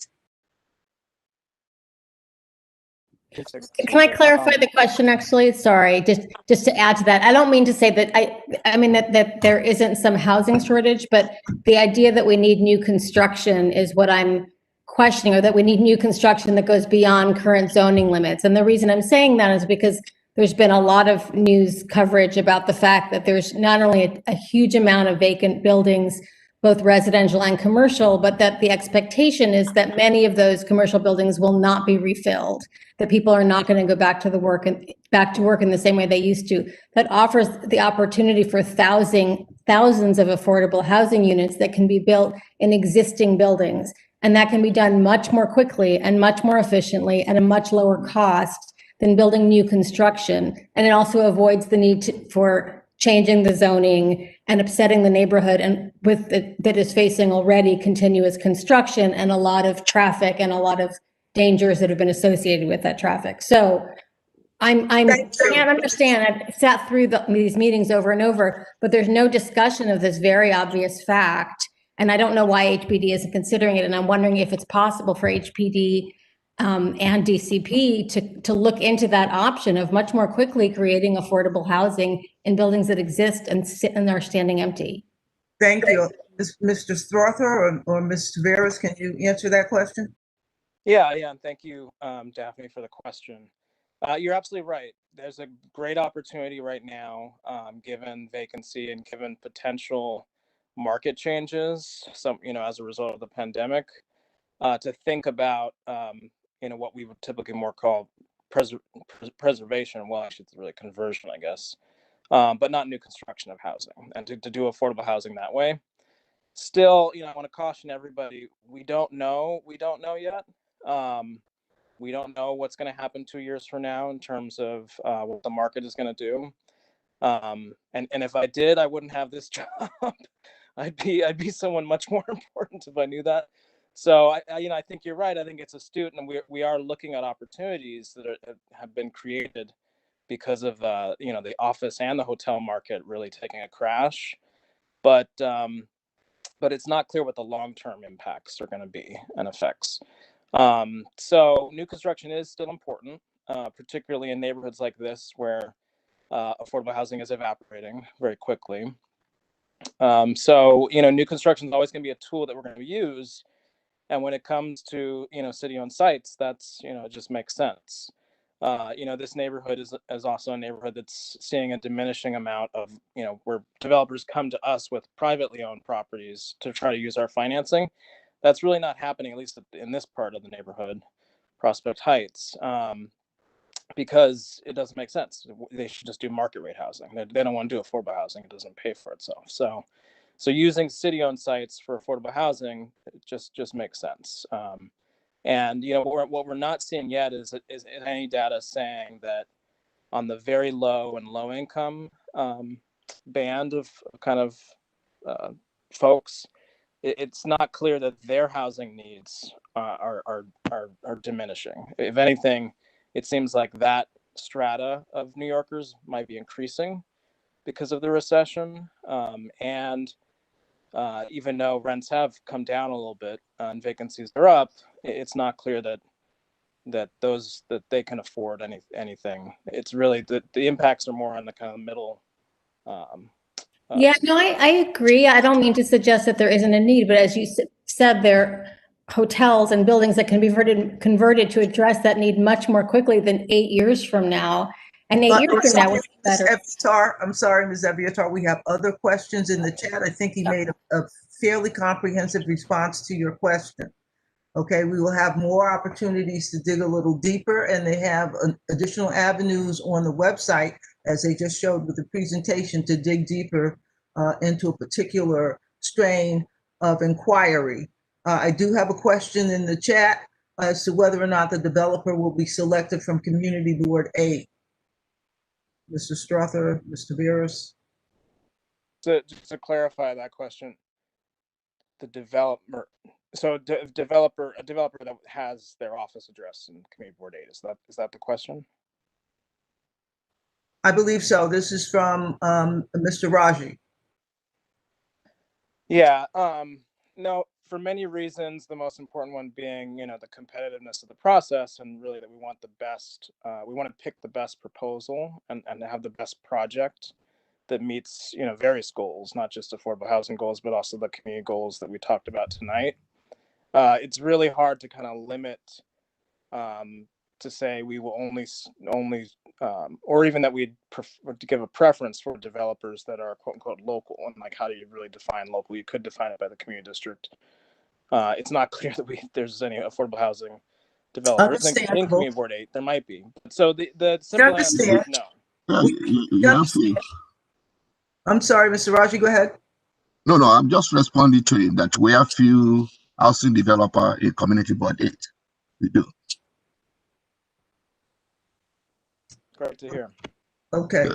Can I clarify the question, actually? Sorry, just to add to that. I don't mean to say that I mean that there isn't some housing shortage, but the idea that we need new construction is what I'm questioning, or that we need new construction that goes beyond current zoning limits. And the reason I'm saying that is because there's been a lot of news coverage about the fact that there's not only a huge amount of vacant buildings, both residential and commercial, but that the expectation is that many of those commercial buildings will not be refilled, that people are not going to go back to work in the same way they used to. That offers the opportunity for thousands of affordable housing units that can be built in existing buildings. And that can be done much more quickly and much more efficiently at a much lower cost than building new construction. And it also avoids the need for changing the zoning and upsetting the neighborhood, and that is facing already continuous construction and a lot of traffic and a lot of dangers that have been associated with that traffic. So I can't understand. I've sat through these meetings over and over, but there's no discussion of this very obvious fact. And I don't know why HPD isn't considering it. And I'm wondering if it's possible for HPD and DCP to look into that option of much more quickly creating affordable housing in buildings that exist and are standing empty. Thank you. Mr. Strother or Ms. Tavares, can you answer that question? Yeah, and thank you, Daphne, for the question. You're absolutely right. There's a great opportunity right now, given vacancy and given potential market changes, as a result of the pandemic, to think about, what we would typically more call preservation. Well, actually, it's really conversion, I guess, but not new construction of housing, and to do affordable housing that way. Still, I want to caution everybody, we don't know yet. We don't know what's going to happen 2 years from now in terms of what the market is going to do. And if I did, I wouldn't have this job. I'd be someone much more important if I knew that. So I think you're right. I think it's astute, and we are looking at opportunities that have been created because of the office and the hotel market really taking a crash. But it's not clear what the long-term impacts are going to be and effects. So new construction is still important, particularly in neighborhoods like this where affordable housing is evaporating very quickly. So new construction is always going to be a tool that we're going to use. And when it comes to, city-owned sites, that's, it just makes sense. This neighborhood is also a neighborhood that's seeing a diminishing amount of, where developers come to us with privately owned properties to try to use our financing. That's really not happening, at least in this part of the neighborhood, Prospect Heights, because it doesn't make sense. They should just do market rate housing. They don't want to do affordable housing. It doesn't pay for itself. So using city-owned sites for affordable housing just makes sense. And what we're not seeing yet is any data saying that on the very low and low income band of kind of folks, it's not clear that their housing needs are diminishing. If anything, it seems like that strata of New Yorkers might be increasing because of the recession. And even though rents have come down a little bit and vacancies are up, it's not clear that they can afford anything. It's really the impacts are more on the kind of middle. Yeah, no, I agree. I don't mean to suggest that there isn't a need, but as you said, there are hotels and buildings that can be converted to address that need much more quickly than 8 years from now. And 8 years from now, we're better. I'm sorry, Ms. Eviatar, we have other questions in the chat. I think he made a fairly comprehensive response to your question. Okay, we will have more opportunities to dig a little deeper, and they have additional avenues on the website, as they just showed with the presentation, to dig deeper into a particular strain of inquiry. I do have a question in the chat as to whether or not the developer will be selected from Community Board 8. Mr. Strother, Mr. Veras. Just to clarify that question, the developer, so a developer that has their office address in Community Board 8, is that the question? I believe so. This is from Mr. Raji. Yeah, no, for many reasons, the most important one being, the competitiveness of the process, and really that we want the best, we want to pick the best proposal and have the best project that meets, various goals, not just affordable housing goals, but also the community goals that we talked about tonight. It's really hard to kind of limit, to say we will only, or even that we'd prefer to give a preference for developers that are quote unquote local. And like, how do you really define local? You could define it by the community district. It's not clear that there's any affordable housing developers in Community Board 8. There might be. So the simple answer is no. I'm sorry, Mr. Raji, go ahead. No, I'm just responding to him that we have few housing developer in Community Board 8. We do. Great to hear. Okay.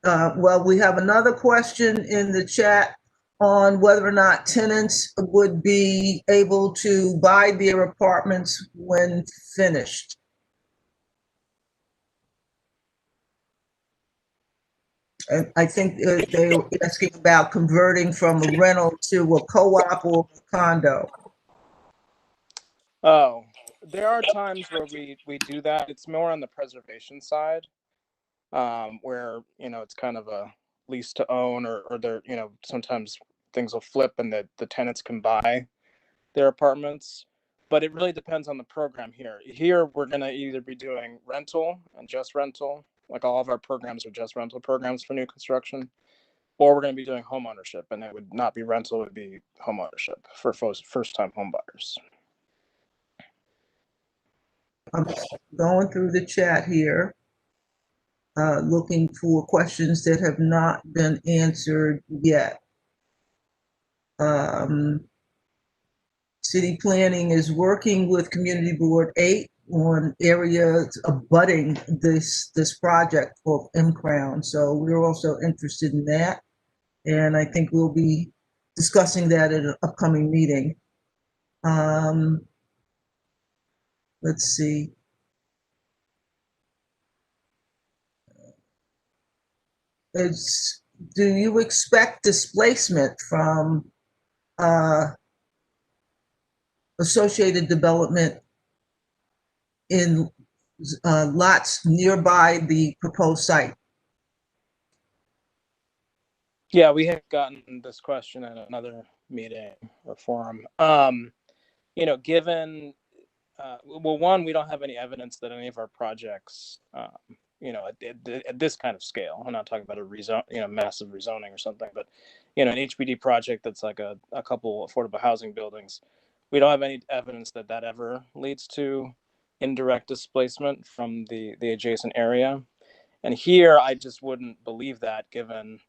Well, we have another question in the chat on whether or not tenants would be able to buy their apartments when finished. And I think they were asking about converting from a rental to a co-op or a condo. Oh, there are times where we do that. It's more on the preservation side, where, it's kind of a lease to own, or there, sometimes things will flip and the tenants can buy their apartments. But it really depends on the program here. Here, we're going to either be doing rental and just rental, like all of our programs are just rental programs for new construction, or we're going to be doing home ownership, and it would not be rental, it would be home ownership for first-time home buyers. I'm going through the chat here, looking for questions that have not been answered yet. City Planning is working with Community Board 8 on areas abutting this project called M-Crown. So we're also interested in that. And I think we'll be discussing that at an upcoming meeting. Let's see. Do you expect displacement from associated development in lots nearby the proposed site? Yeah, we have gotten this question at another meeting or forum. Given, well, one, we don't have any evidence that any of our projects, at this kind of scale, I'm not talking about a massive rezoning or something, but, an HPD project that's like a couple affordable housing buildings, we don't have any evidence that ever leads to indirect displacement from the adjacent area. And here, I just wouldn't believe that, given,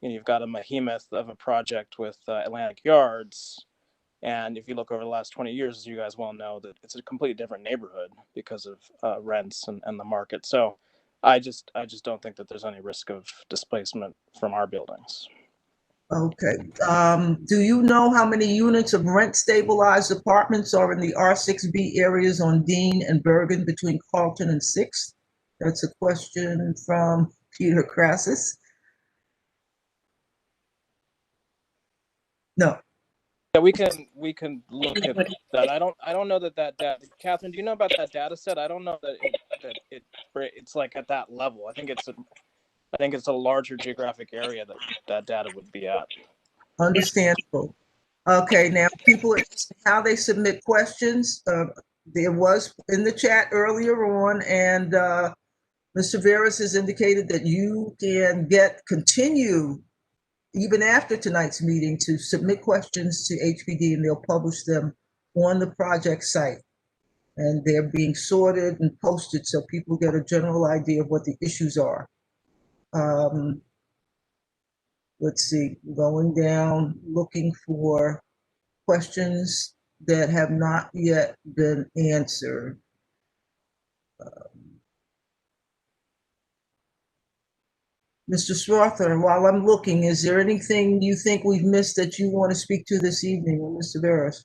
you've got a behemoth of a project with Atlantic Yards. And if you look over the last 20 years, as you guys well know, that it's a completely different neighborhood because of rents and the market. So I just don't think that there's any risk of displacement from our buildings. Okay. Do you know how many units of rent stabilized apartments are in the R6B areas on Dean and Bergen between Carlton and 6th? That's a question from Peter Crassus. No. Yeah, we can look at that. I don't know that data. Catherine, do you know about that data set? I don't know that it's like at that level. I think it's a larger geographic area that data would be at. Understandable. Okay, now people are how they submit questions. There was in the chat earlier on, and Mr. Veras has indicated that you can continue even after tonight's meeting to submit questions to HPD, and they'll publish them on the project site. And they're being sorted and posted so people get a general idea of what the issues are. Let's see, going down, looking for questions that have not yet been answered. Mr. Swarther, while I'm looking, is there anything you think we've missed that you want to speak to this evening, Mr. Veras?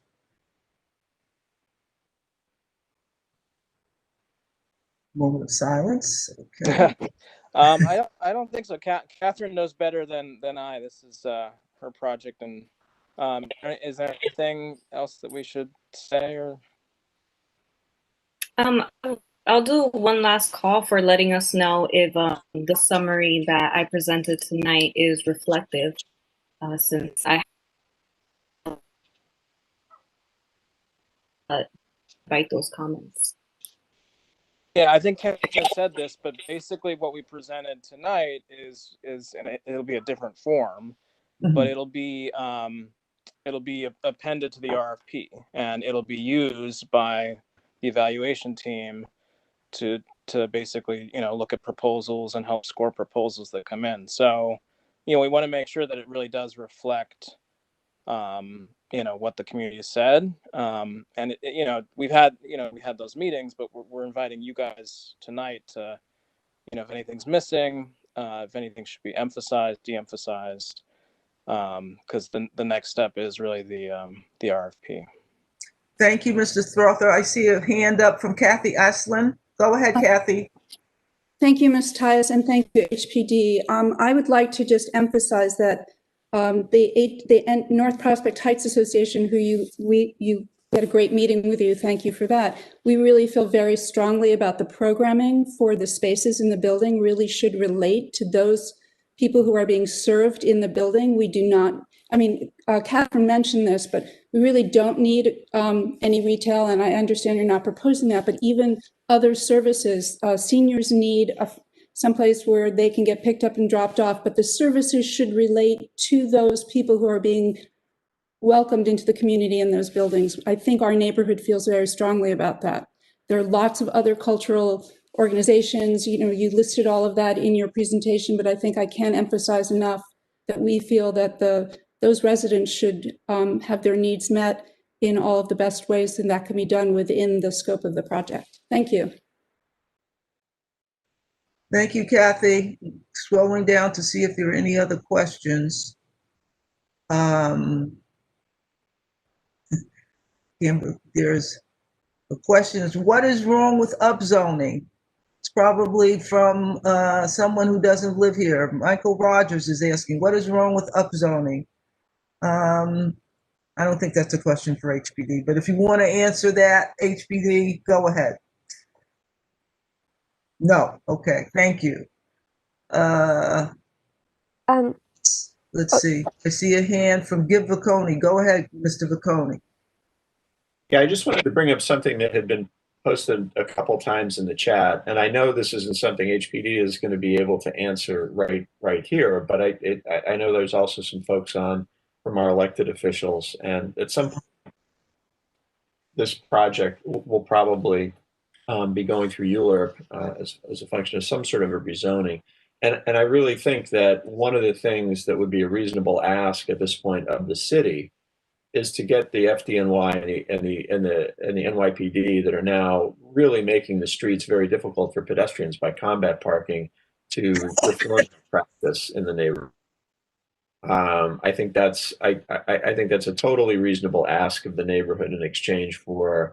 Moment of silence. Okay. I don't think so. Catherine knows better than I. This is her project, and is there anything else that we should say or? I'll do one last call for letting us know if the summary that I presented tonight is reflective, since I write those comments. Yeah, I think Catherine said this, but basically what we presented tonight is and it'll be a different form, but it'll be appended to the RFP, and it'll be used by the evaluation team to basically look at proposals and help score proposals that come in. So we want to make sure that it really does reflect what the community has said, and we've had those meetings, but we're inviting you guys tonight to if anything's missing, if anything should be emphasized, de-emphasized, because the next step is really the RFP. Thank you, Mr. Strother. I see a hand up from Kathy Aslin. Go ahead, Kathy. Thank you, Ms. Tyus, and thank you, HPD. I would like to just emphasize that the North Prospect Heights Association, who you had a great meeting with you, thank you for that. We really feel very strongly about the programming for the spaces in the building really should relate to those people who are being served in the building. We do not, Catherine mentioned this, but we really don't need any retail, and I understand you're not proposing that, but even other services, seniors need someplace where they can get picked up and dropped off, but the services should relate to those people who are being welcomed into the community in those buildings. I think our neighborhood feels very strongly about that. There are lots of other cultural organizations, you listed all of that in your presentation, but I think I can't emphasize enough that we feel that those residents should have their needs met in all of the best ways, and that can be done within the scope of the project. Thank you. Thank you, Kathy. Scrolling down to see if there are any other questions. There's a question is, what is wrong with upzoning? It's probably from someone who doesn't live here. Michael Rogers is asking, what is wrong with upzoning? I don't think that's a question for HPD, but if you want to answer that, HPD, go ahead. No, okay, thank you. Let's see. I see a hand from Gib Vacconi. Go ahead, Mr. Vacconi. Yeah, I just wanted to bring up something that had been posted a couple times in the chat, and I know this isn't something HPD is going to be able to answer right here, but I know there's also some folks on from our elected officials, and at some point, this project will probably be going through ULURP as a function of some sort of a rezoning. And I really think that one of the things that would be a reasonable ask at this point of the city is to get the FDNY and the NYPD that are now really making the streets very difficult for pedestrians by combat parking to reform practice in the neighborhood. I think that's a totally reasonable ask of the neighborhood in exchange for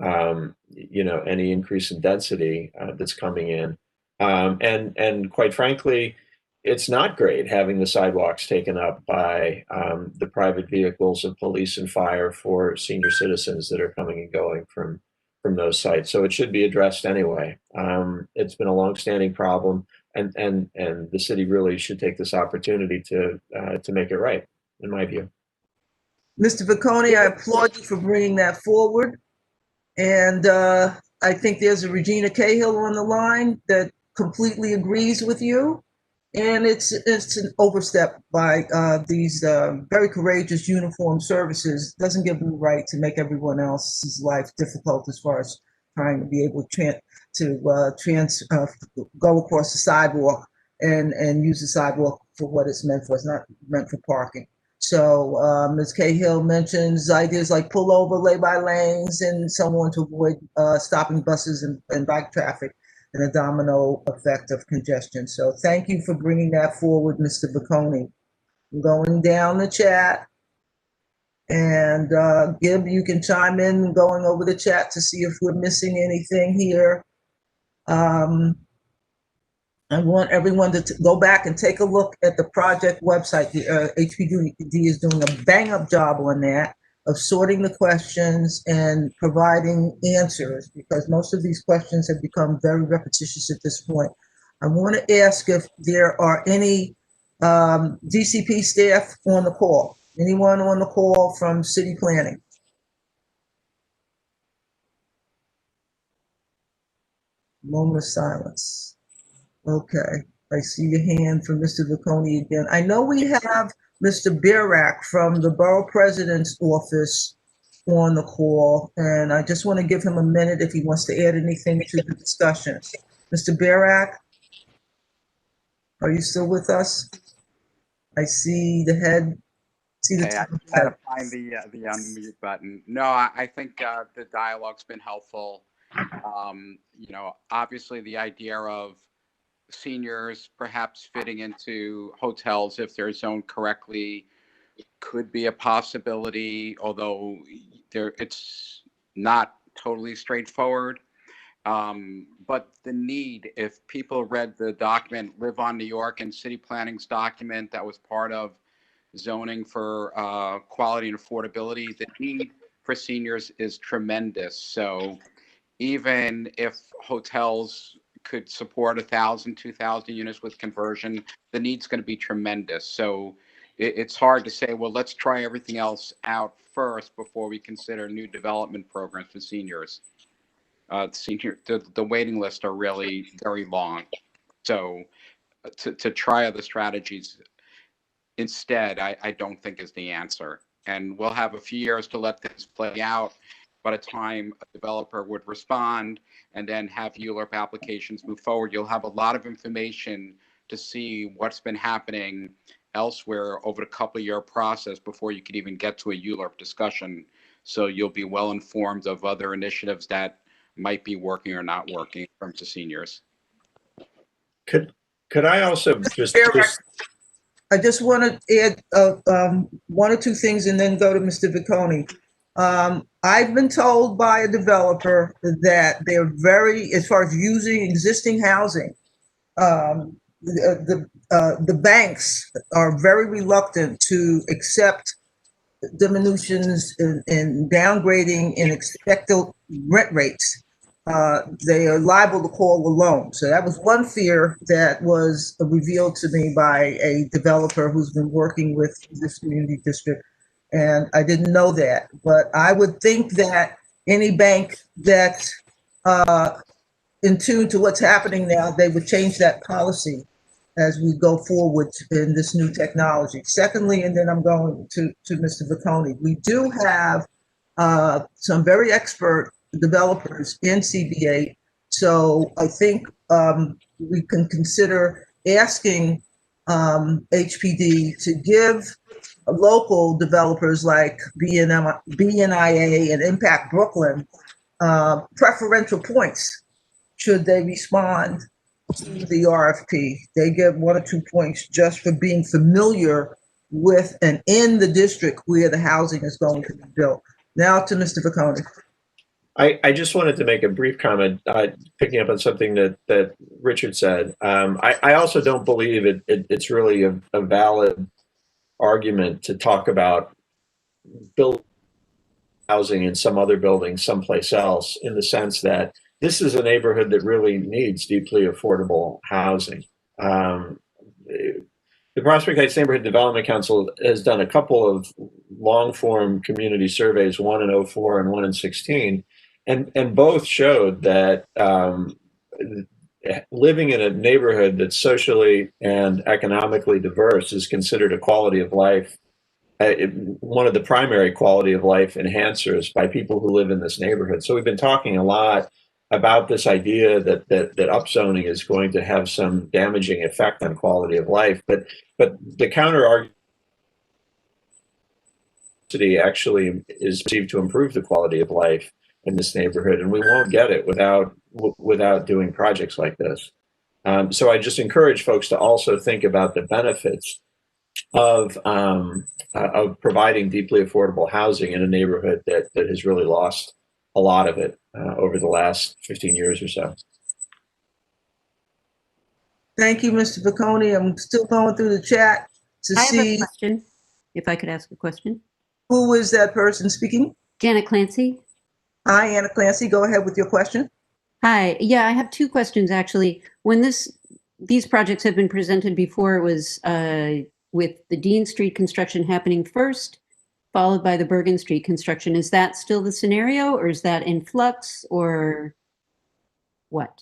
any increase in density that's coming in. And quite frankly, it's not great having the sidewalks taken up by the private vehicles of police and fire for senior citizens that are coming and going from those sites. So it should be addressed anyway. It's been a longstanding problem, and the city really should take this opportunity to make it right, in my view. Mr. Viccone, I applaud you for bringing that forward. And I think there's a Regina Cahill on the line that completely agrees with you. And it's an overstep by these very courageous uniformed services. Doesn't give them the right to make everyone else's life difficult as far as trying to be able to go across the sidewalk and use the sidewalk for what it's meant for. It's not meant for parking. So Ms. Cahill mentions ideas like pullover, lay-by lanes, and so on to avoid stopping buses and bike traffic and a domino effect of congestion. So thank you for bringing that forward, Mr. Viccone. I'm going down the chat. And Gib, you can chime in going over the chat to see if we're missing anything here. I want everyone to go back and take a look at the project website. The HPD is doing a bang-up job on that, of sorting the questions and providing answers, because most of these questions have become very repetitious at this point. I want to ask if there are any DCP staff on the call. Anyone on the call from city planning? Moment of silence. Okay, I see your hand from Mr. Viccone again. I know we have Mr. Birack from the Borough President's office on the call, and I just want to give him a minute if he wants to add anything to the discussion. Mr. Birack, are you still with us? I see the head. See the I had to find the unmute button. No, I think the dialogue's been helpful. Obviously the idea of seniors perhaps fitting into hotels if they're zoned correctly could be a possibility, although it's not totally straightforward. But the need, if people read the document, Live on New York and City Planning's document that was part of zoning for quality and affordability, the need for seniors is tremendous. So even if hotels could support 1,000, 2,000 units with conversion, the need's going to be tremendous. So it's hard to say, well, let's try everything else out first before we consider new development programs for seniors. The waiting lists are really very long. So to try other strategies instead, I don't think is the answer. And we'll have a few years to let this play out. By the time a developer would respond and then have ULURP applications move forward, you'll have a lot of information to see what's been happening elsewhere over a couple-year process before you could even get to a ULURP discussion. So you'll be well informed of other initiatives that might be working or not working in terms of seniors. Could I also just I just want to add one or two things and then go to Mr. Viccone. I've been told by a developer that they're very, as far as using existing housing, the banks are very reluctant to accept diminutions in downgrading in expected rent rates. They are liable to call a loan. So that was one fear that was revealed to me by a developer who's been working with this community district. And I didn't know that, but I would think that any bank that's in tune to what's happening now, they would change that policy as we go forward in this new technology. Secondly, and then I'm going to Mr. Viccone, we do have some very expert developers in CB8. So I think we can consider asking HPD to give local developers like BNIA and Impact Brooklyn preferential points should they respond to the RFP. They get 1 or 2 points just for being familiar with and in the district where the housing is going to be built. Now to Mr. Vacconi. I just wanted to make a brief comment, picking up on something that Richard said. I also don't believe it's really a valid argument to talk about building housing in some other building someplace else, in the sense that this is a neighborhood that really needs deeply affordable housing. The Prospect Heights Neighborhood Development Council has done a couple of long-form community surveys, one in 2004 and one in 2016, and both showed that living in a neighborhood that's socially and economically diverse is considered a quality of life, one of the primary quality of life enhancers by people who live in this neighborhood. So we've been talking a lot about this idea that upzoning is going to have some damaging effect on quality of life, but the counter argument actually is perceived to improve the quality of life in this neighborhood, and we won't get it without doing projects like this. So I just encourage folks to also think about the benefits of providing deeply affordable housing in a neighborhood that has really lost a lot of it over the last 15 years or so. Thank you, Mr. Vacconi. I'm still going through the chat to I see have a question, if I could ask a question. who is that person speaking. Janet Clancy. Hi, Anna Clancy. Go ahead with your question. Hi. Yeah, I have 2 questions actually. When these projects have been presented before, it was with the Dean Street construction happening first, followed by the Bergen Street construction. Is that still the scenario, or is that in flux, or what?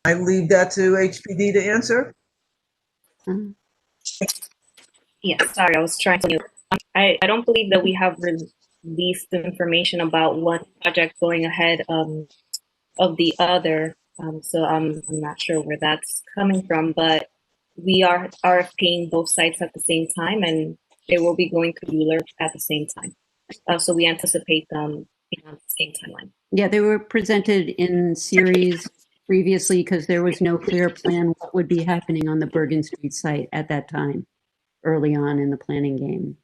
I leave that to HPD to answer. Yeah, sorry, I was trying to mute. I don't believe that we have released the information about one project going ahead of the other. So I'm not sure where that's coming from, but we are RFPing both sites at the same time, and they will be going through Euler at the same time. So we anticipate them being on the same timeline. Yeah, they were presented in series previously because there was no clear plan what would be happening on the Bergen Street site at that time, early on in the planning game.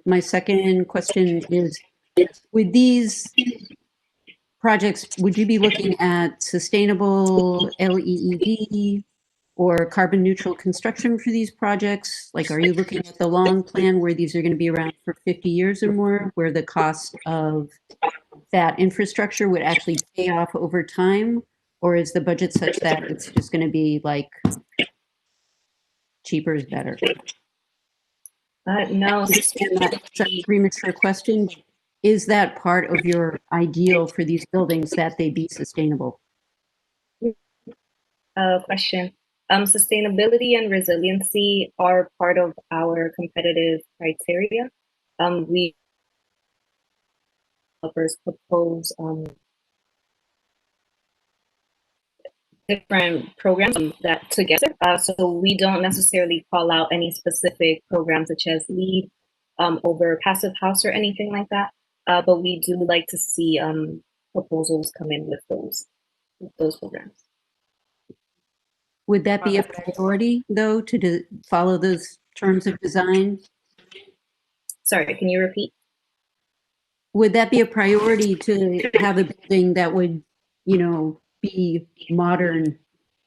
My second question is, with these projects, would you be looking at sustainable LEED or carbon neutral construction for these projects? Like, are you looking at the long plan where these are going to be around for 50 years or more, where the cost of that infrastructure would actually pay off over time? Or is the budget such that it's just going to be like cheaper is better? No, I understand that's a premature question. Is that part of your ideal for these buildings, that they be sustainable? Question. Sustainability and resiliency are part of our competitive criteria. We developers propose different programs that together. So we don't necessarily call out any specific programs such as LEED over passive house or anything like that. But we do like to see proposals come in with those programs. Would that be a priority, though, to follow those terms of design? Sorry, can you repeat? Would that be a priority to have a building that would, be modern,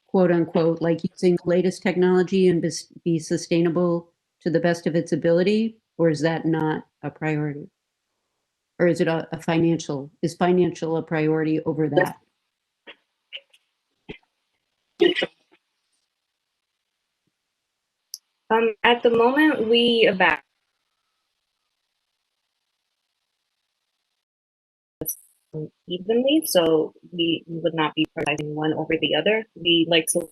quote unquote, like using the latest technology and be sustainable to the best of its ability? Or is that not a priority? Or is it is financial a priority over that? At the moment, we evaluate evenly, so we would not be prioritizing one over the other. We like to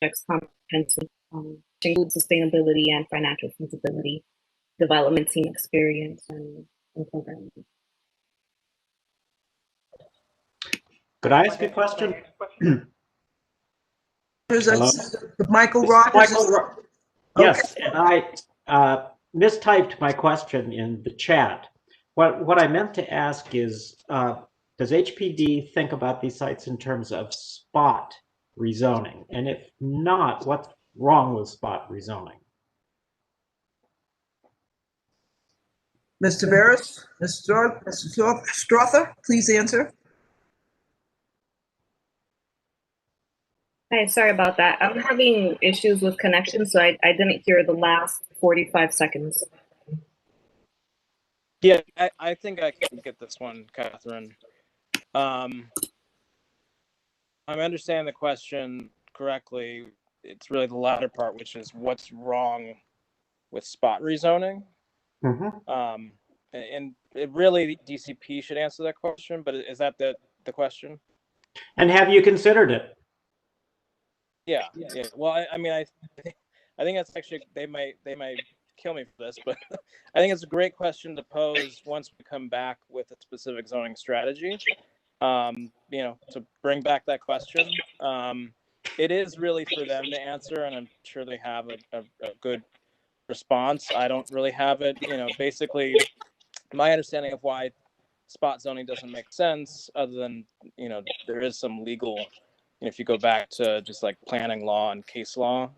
projects comprehensive, include sustainability and financial feasibility, development team experience, and programming. Could I ask a question? Hello? Michael Rogers. Yes, and I mistyped my question in the chat. What I meant to ask is, does HPD think about these sites in terms of spot rezoning? And if not, what's wrong with spot rezoning? Mr. Barris, Mr. Strother, please answer. Hi, sorry about that. I'm having issues with connection, so I didn't hear the last 45 seconds. Yeah, I think I can get this one, Catherine. I'm understanding the question correctly. It's really the latter part, which is what's wrong with spot rezoning. Mm-hmm. And it really DCP should answer that question, but is that the question? And have you considered it? Yeah. Well, I mean, I think that's actually they might kill me for this, but I think it's a great question to pose once we come back with a specific zoning strategy. To bring back that question. It is really for them to answer, and I'm sure they have a good response. I don't really have it. Basically, my understanding of why spot zoning doesn't make sense, other than there is some legal. If you go back to just like planning law and case law,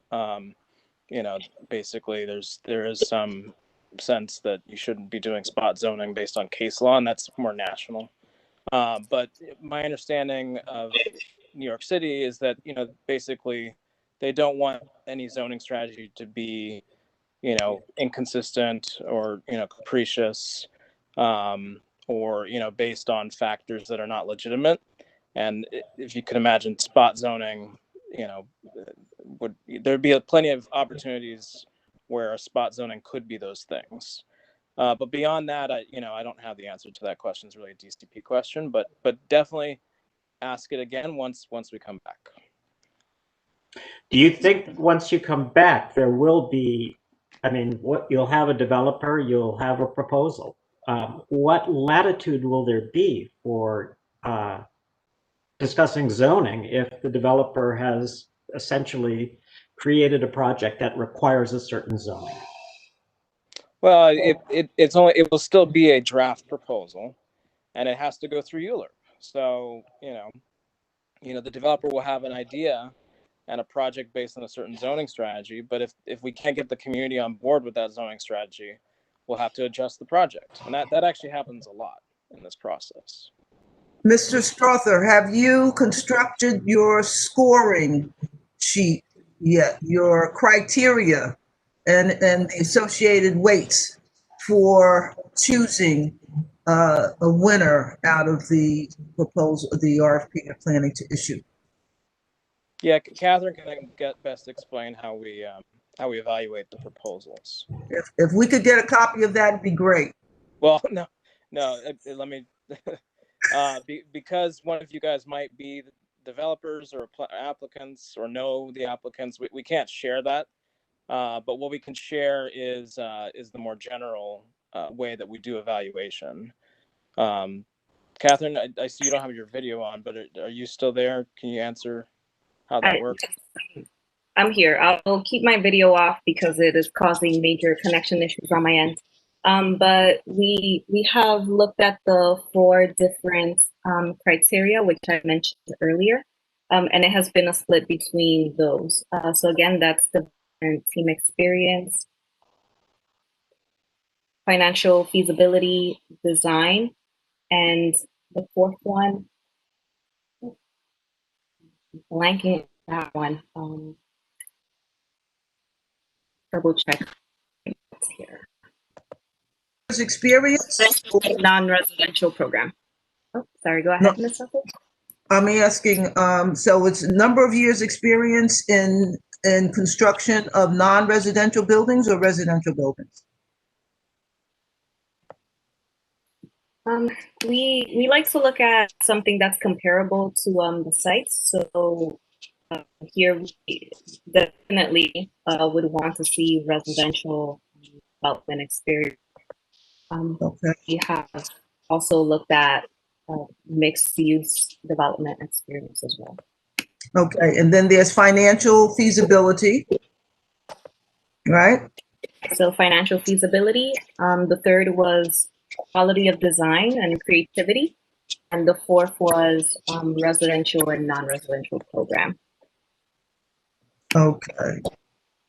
basically there is some sense that you shouldn't be doing spot zoning based on case law, and that's more national. But my understanding of New York City is that basically they don't want any zoning strategy to be inconsistent or capricious, or based on factors that are not legitimate. And if you could imagine spot zoning, there'd be plenty of opportunities where a spot zoning could be those things. But beyond that, I don't have the answer to that question. It's really a DCP question, but definitely ask it again once we come back. Do you think once you come back, there will be, you'll have a developer, you'll have a proposal. What latitude will there be for discussing zoning if the developer has essentially created a project that requires a certain zoning? Well, it will still be a draft proposal, and it has to go through ULURP. So the developer will have an idea and a project based on a certain zoning strategy. But if we can't get the community on board with that zoning strategy, we'll have to adjust the project, and that actually happens a lot in this process. Mr. Strother, have you constructed your scoring sheet yet, your criteria and the associated weights for choosing a winner out of the proposal, the RFP you're planning to issue? Yeah, Catherine can best explain how we evaluate the proposals. If we could get a copy of that, it'd be great. Well, no, let me, because one of you guys might be the developers or applicants or know the applicants, we can't share that. But what we can share is the more general way that we do evaluation. Catherine, I see you don't have your video on, but are you still there? Can you answer how that works? I'm here. I'll keep my video off because it is causing major connection issues on my end. But we have looked at the 4 different criteria, which I mentioned earlier, and it has been a split between those. So again, that's the team experience, financial feasibility, design, and the 4th one, blanking that one. Double check here. Experience? Non-residential program. Oh, sorry, go ahead, Ms. Russell. I'm asking, so it's number of years experience in construction of non-residential buildings or residential buildings? We like to look at something that's comparable to the sites. So here we definitely would want to see residential development experience. We have also looked at mixed use development experience as well. Okay, and then there's financial feasibility, right? So financial feasibility. The third was quality of design and creativity. And the fourth was residential and non-residential program. Okay.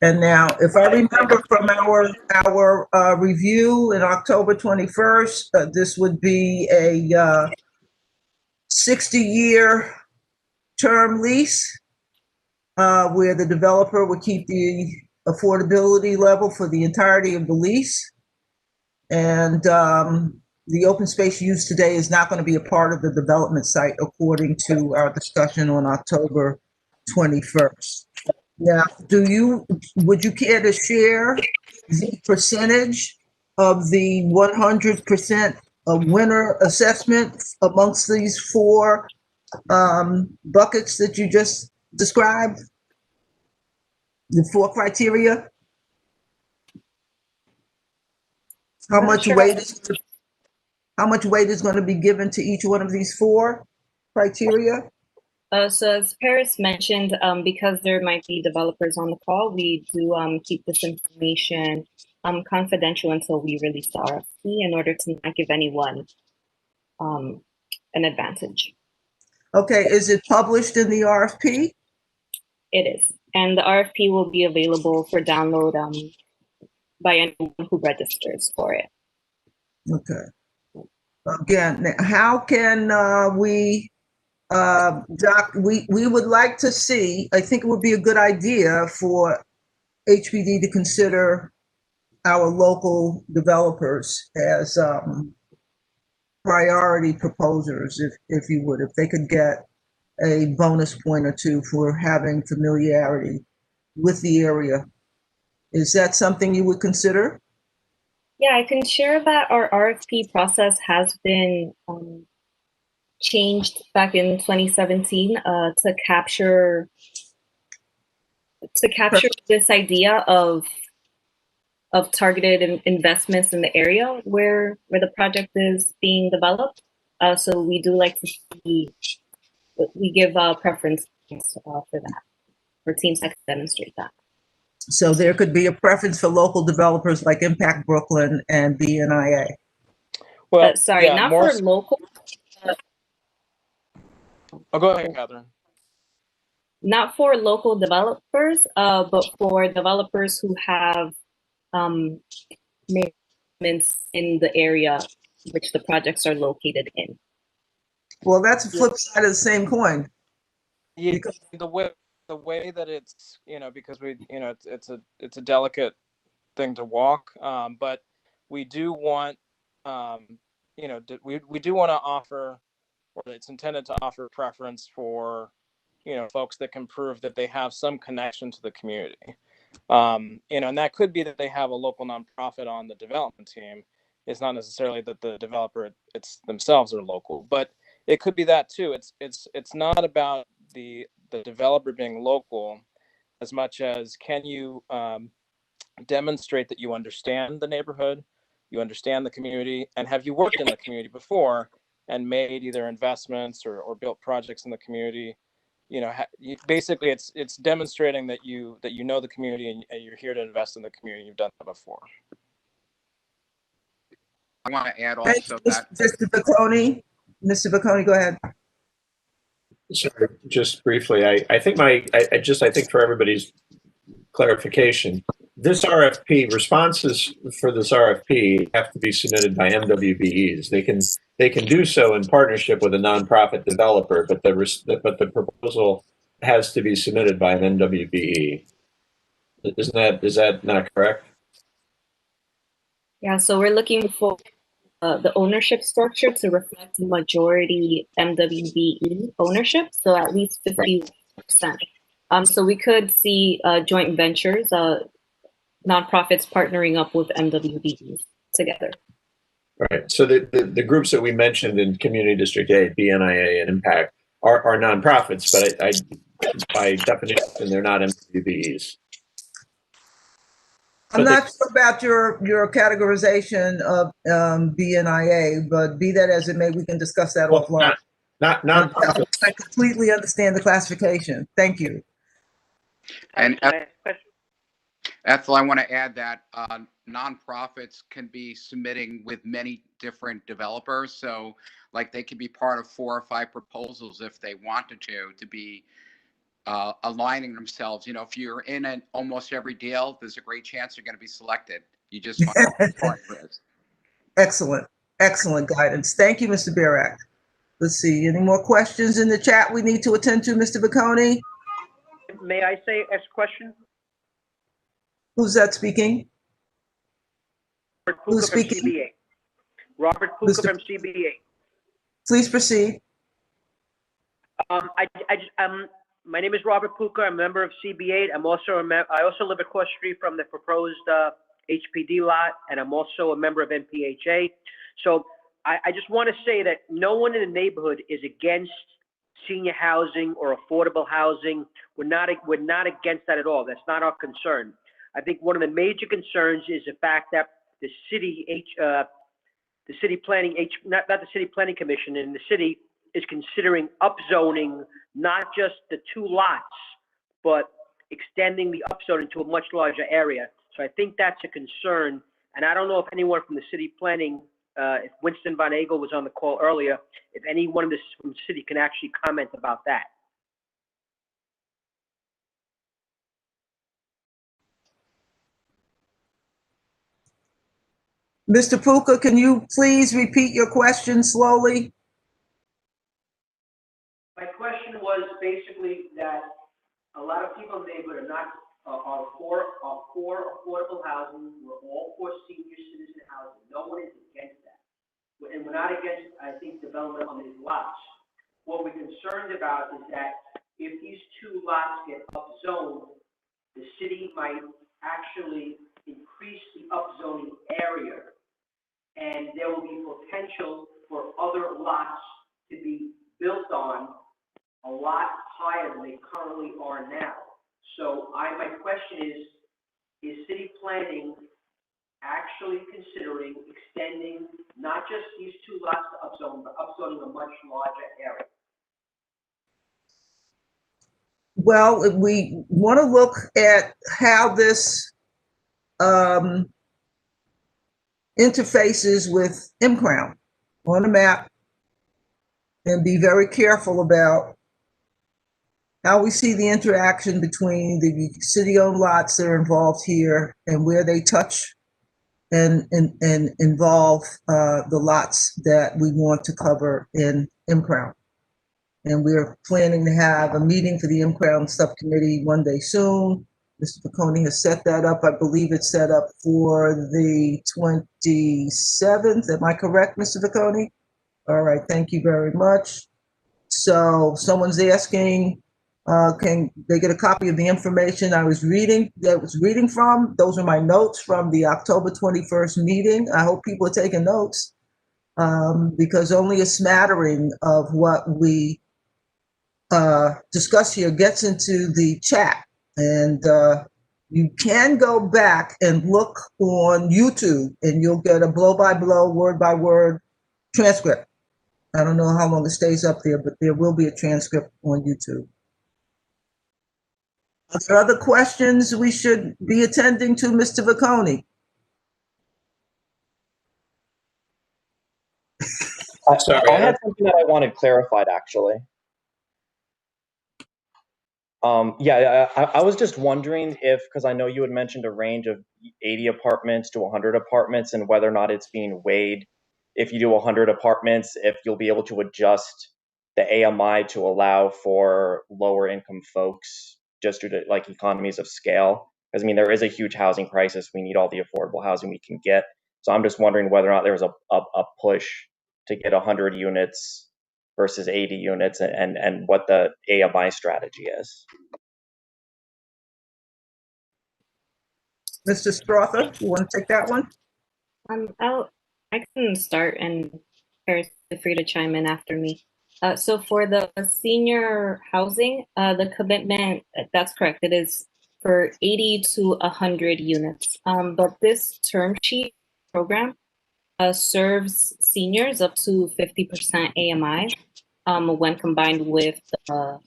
And now, if I remember from our review in October 21st, this would be a 60-year term lease where the developer would keep the affordability level for the entirety of the lease. And the open space used today is not going to be a part of the development site, according to our discussion on October 21st. Now, would you care to share the percentage of the 100% winner assessment amongst these four buckets that you just described? The four criteria? How much weight is going to be given to each one of these four criteria? So as Paris mentioned, because there might be developers on the call, we do keep this information confidential until we release the RFP in order to not give anyone an advantage. Okay, is it published in the RFP? It is. And the RFP will be available for download by anyone who registers for it. Okay. Again, how can we would like to see, I think it would be a good idea for HPD to consider our local developers as priority proposers, if you would, if they could get a bonus point or two for having familiarity with the area. Is that something you would consider? Yeah, I can share that our RFP process has been changed back in 2017 to capture this idea of targeted investments in the area where the project is being developed. So we do like to see, we give preference for that, for teams that can demonstrate that. So there could be a preference for local developers like Impact Brooklyn and BNIA. Well, sorry, yeah, not for local. Oh, go ahead, Catherine. Not for local developers, but for developers who have maintenance in the area which the projects are located in. Well, that's the flip side of the same coin. Yeah, because the way that it's, because we, it's a delicate thing to walk, but we do want, we do want to offer, or it's intended to offer preference for, folks that can prove that they have some connection to the community. And that could be that they have a local nonprofit on the development team. It's not necessarily that the developer it's themselves are local, but it could be that too. It's not about the developer being local as much as can you demonstrate that you understand the neighborhood, you understand the community, and have you worked in the community before and made either investments or built projects in the community. Basically it's demonstrating that you know the community and you're here to invest in the community. You've done that before. I want to add also that Mr. Bocconi, go ahead. Sorry, just briefly, I think for everybody's clarification, this RFP responses for this RFP have to be submitted by MWBEs. They can do so in partnership with a nonprofit developer, but the proposal has to be submitted by an MWBE. Is that not correct? Yeah, so we're looking for the ownership structure to reflect majority MWBE ownership, so at least 50%. So we could see joint ventures, nonprofits partnering up with MWBEs together. Right. So the groups that we mentioned in Community District A, BNIA, and Impact are nonprofits, but I by definition they're not MWBEs. I'm not sure about your categorization of BNIA, but be that as it may, we can discuss that offline. Nonprofit. I completely understand the classification. Thank you. And Ethel, I want to add that nonprofits can be submitting with many different developers. So like they could be part of 4 or 5 proposals if they wanted to be aligning themselves. You know, if you're in almost every deal, there's a great chance you're going to be selected. You just find out who the partner is. Excellent. Excellent guidance. Thank you, Mr. Barak. Let's see, any more questions in the chat we need to attend to, Mr. Bocconi? May I ask a question? Who's that speaking? Robert Who's Puka from speaking? CBA. Robert Puka from CBA. Please proceed. My name is Robert Puka. I'm a member of CBA. I also live across the street from the proposed HPD lot, and I'm also a member of NPHA. So I just want to say that no one in the neighborhood is against senior housing or affordable housing. We're not against that at all. That's not our concern. I think one of the major concerns is the fact that the city planning commission in the city is considering upzoning not just the 2 lots, but extending the upzoning to a much larger area. So I think that's a concern. And I don't know if anyone from the city planning, if Winston Von Agel was on the call earlier, if anyone from the city can actually comment about that. Mr. Puka, can you please repeat your question slowly? My question was basically that a lot of people in the neighborhood are for affordable housing. We're all for senior citizen housing. No one is against that. And we're not against, I think, development on these lots. What we're concerned about is that if these 2 lots get upzoned, the city might actually increase the upzoning area, and there will be potential for other lots to be built on a lot higher than they currently are now. So my question is city planning actually considering extending not just these 2 lots to upzone, but upzoning a much larger area? Well, we want to look at how this interfaces with M-Crown on the map and be very careful about how we see the interaction between the city-owned lots that are involved here and where they touch and involve the lots that we want to cover in M-Crown. And we're planning to have a meeting for the M-Crown subcommittee one day soon. Mr. Bocconi has set that up. I believe it's set up for the 27th. Am I correct, Mr. Bocconi? All right, thank you very much. So someone's asking, can they get a copy of the information I was reading from? Those are my notes from the October 21st meeting. I hope people are taking notes because only a smattering of what we discuss here gets into the chat. And you can go back and look on YouTube and you'll get a blow-by-blow, word-by-word transcript. I don't know how long it stays up there, but there will be a transcript on YouTube. Are there other questions we should be attending to, Mr. Bocconi? I had something that I wanted clarified, actually. I was just wondering if, because I know you had mentioned a range of 80 apartments to 100 apartments and whether or not it's being weighed. If you do 100 apartments, if you'll be able to adjust the AMI to allow for lower income folks just due to like economies of scale. Because I mean, there is a huge housing crisis. We need all the affordable housing we can get. So I'm just wondering whether or not there's a push to get 100 units versus 80 units and what the AMI strategy is. Mr. Strother, you want to take that one? I can start and Paris, feel free to chime in after me. So for the senior housing, the commitment, that's correct. It is for 80 to 100 units. But this term sheet program serves seniors up to 50% AMI. when combined with the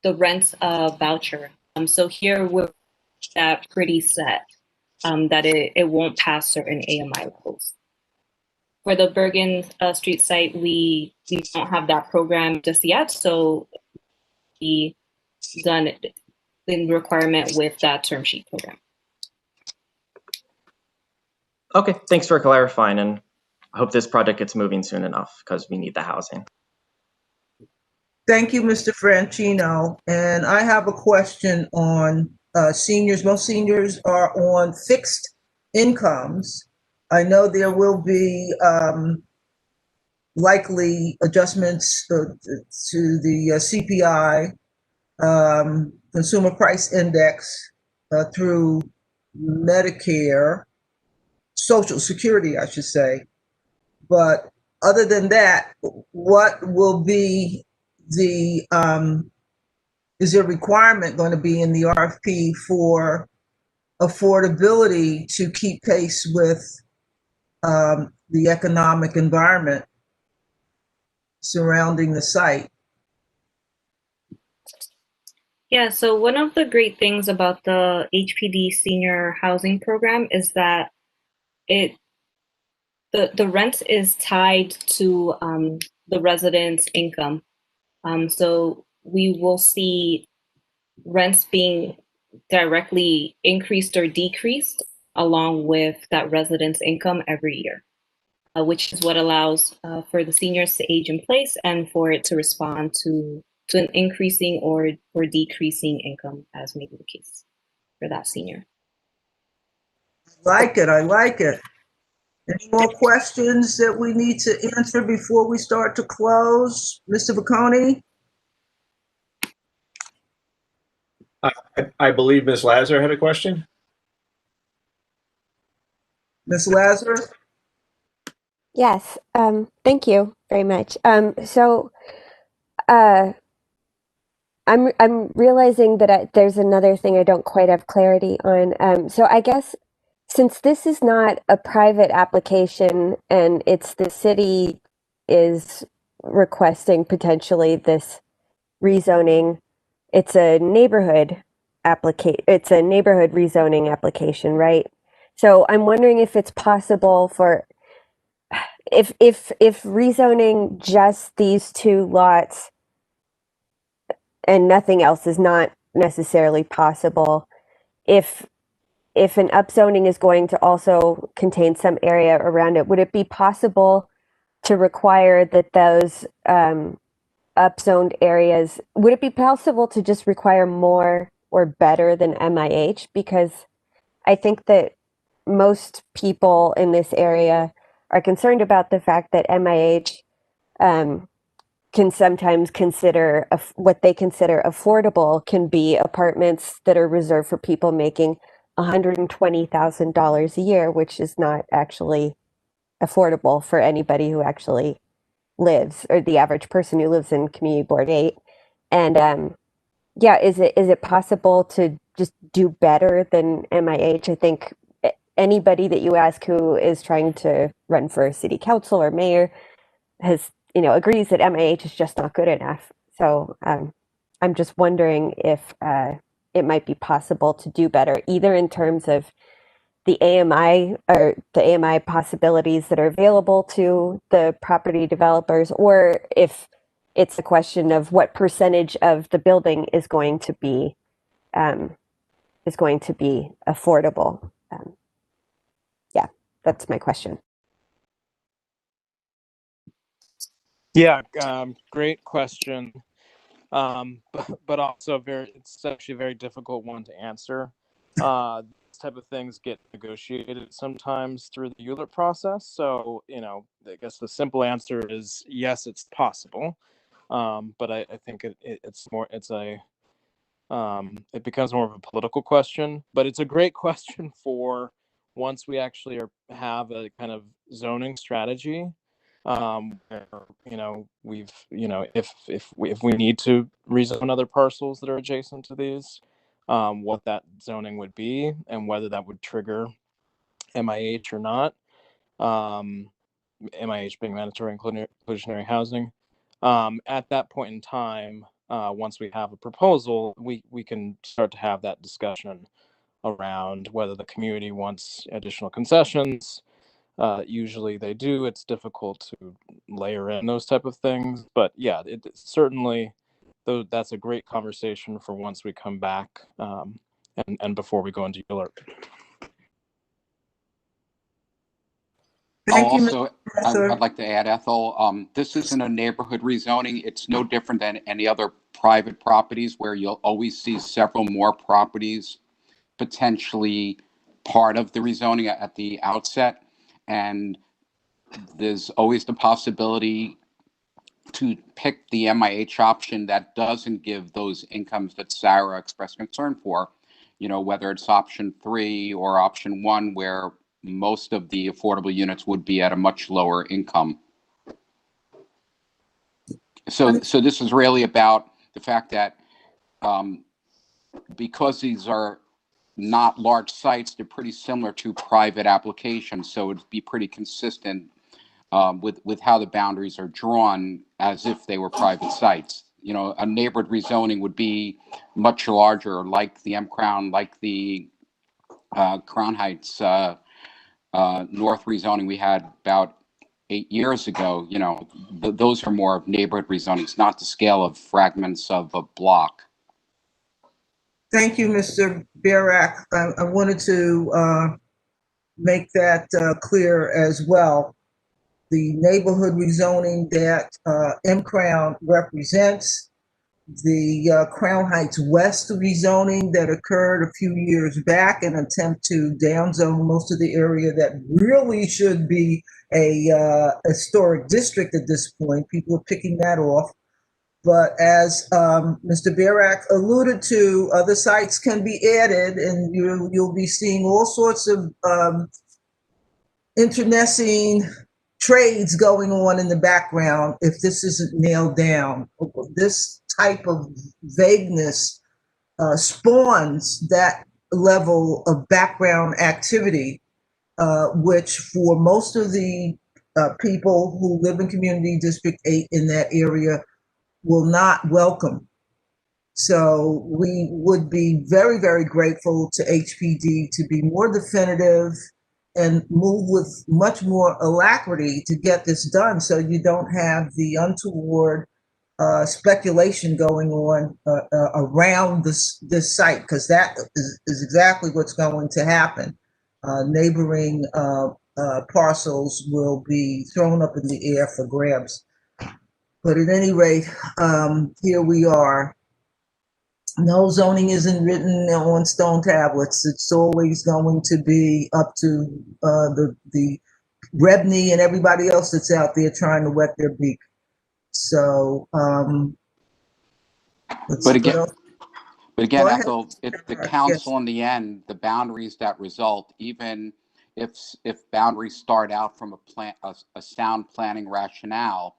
rent voucher. So here we're at pretty set that it won't pass certain AMI levels. For the Bergen Street site, we don't have that program just yet, so we done in requirement with that term sheet program. Okay, thanks for clarifying, and I hope this project gets moving soon enough because we need the housing. Thank you, Mr. Franchino. And I have a question on seniors. Most seniors are on fixed incomes. I know there will be likely adjustments to the CPI, Consumer Price Index, through Medicare, Social Security, I should say. But other than that, what will be the, is there a requirement going to be in the RFP for affordability to keep pace with the economic environment surrounding the site? Yeah, so one of the great things about the HPD senior housing program is that the rent is tied to the resident's income. So we will see rents being directly increased or decreased along with that resident's income every year, which is what allows for the seniors to age in place and for it to respond to an increasing or decreasing income, as may be the case for that senior. I like it. Any more questions that we need to answer before we start to close? Mr. Vacconi? I believe Ms. Lazar had a question. Ms. Lazar? Yes, thank you very much. I'm realizing that there's another thing I don't quite have clarity on. So I guess since this is not a private application and it's the city is requesting potentially this rezoning, it's a neighborhood it's a neighborhood rezoning application, right? So I'm wondering if it's possible for if rezoning just these two lots and nothing else is not necessarily possible, if an upzoning is going to also contain some area around it, would it be possible to require that those upzoned areas, would it be possible to just require more or better than MIH? Because I think that most people in this area are concerned about the fact that MIH can sometimes consider what they consider affordable can be apartments that are reserved for people making $120,000 a year, which is not actually affordable for anybody who actually lives, or the average person who lives in Community Board 8. And yeah, is it possible to just do better than MIH? I think anybody that you ask who is trying to run for city council or mayor has, agrees that MIH is just not good enough. So I'm just wondering if it might be possible to do better, either in terms of the AMI or the AMI possibilities that are available to the property developers, or if it's a question of what percentage of the building is going to be affordable. Yeah, that's my question. Yeah, great question. But also it's actually a very difficult one to answer. This type of things get negotiated sometimes through the ULIP process. So, I guess the simple answer is yes, it's possible. But I think it becomes more of a political question, but it's a great question for once we actually have a kind of zoning strategy. Where, if we need to rezone other parcels that are adjacent to these, what that zoning would be and whether that would trigger MIH or not. MIH being mandatory inclusionary housing. At that point in time, once we have a proposal, we can start to have that discussion around whether the community wants additional concessions. Usually they do. It's difficult to layer in those type of things, but yeah, it certainly, though, that's a great conversation for once we come back, and before we go into alert. I'll also, I'd like to add, Ethel, this isn't a neighborhood rezoning. It's no different than any other private properties where you'll always see several more properties potentially part of the rezoning at the outset. And there's always the possibility to pick the MIH option that doesn't give those incomes that Sarah expressed concern for, whether it's option 3 or option 1, where most of the affordable units would be at a much lower income. So this is really about the fact that because these are not large sites, they're pretty similar to private applications. So it'd be pretty consistent with how the boundaries are drawn as if they were private sites. A neighborhood rezoning would be much larger, like the M Crown, like the Crown Heights North rezoning we had about 8 years ago. Those are more of neighborhood rezonings, not the scale of fragments of a block. Thank you, Mr. Barak. I wanted to make that clear as well. The neighborhood rezoning that M Crown represents, the Crown Heights West rezoning that occurred a few years back, an attempt to downzone most of the area that really should be a historic district at this point. People are picking that off. But as Mr. Barak alluded to, other sites can be added, and you'll be seeing all sorts of internecine trades going on in the background if this isn't nailed down. This type of vagueness spawns that level of background activity, which for most of the people who live in Community District 8 in that area will not welcome. So we would be very, very grateful to HPD to be more definitive and move with much more alacrity to get this done, so you don't have the untoward speculation going on around this site, because that is exactly what's going to happen. Neighboring parcels will be thrown up in the air for grabs. But at any rate, here we are. No, zoning isn't written on stone tablets. It's always going to be up to the Rebney and everybody else that's out there trying to wet their beak. So, But again, Ethel, if the council in the end, the boundaries that result, even if boundaries start out from a sound planning rationale,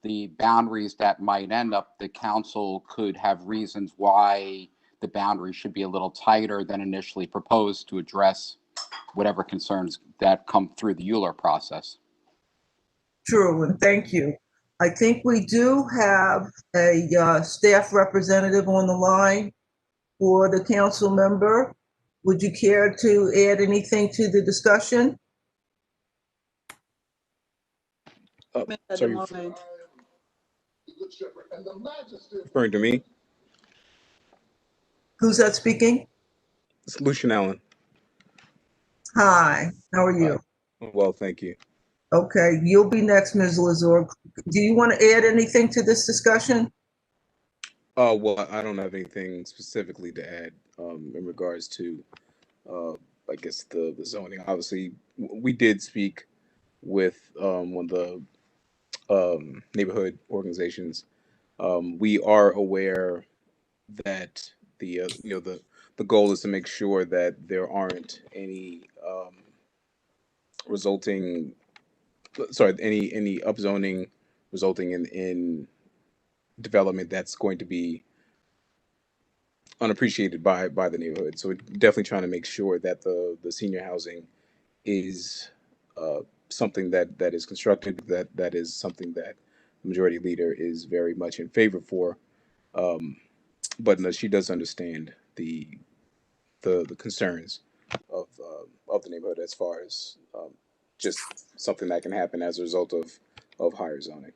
the boundaries that might end up, the council could have reasons why the boundaries should be a little tighter than initially proposed to address whatever concerns that come through the Euler process. True, and thank you. I think we do have a staff representative on the line for the council member. Would you care to add anything to the discussion? Sorry. Referring to me? Who's that speaking? It's Lucian Allen. Hi, how are you? Well, thank you. Okay, you'll be next, Ms. Lazor. Do you want to add anything to this discussion? Well, I don't have anything specifically to add in regards to, I guess, the zoning. Obviously, we did speak with one of the neighborhood organizations. We are aware that the goal is to make sure that there aren't any any upzoning resulting in development that's going to be unappreciated by the neighborhood. So we're definitely trying to make sure that the senior housing is something that is constructed, that is something that the majority leader is very much in favor for. But no, she does understand the concerns of the neighborhood as far as just something that can happen as a result of higher zoning,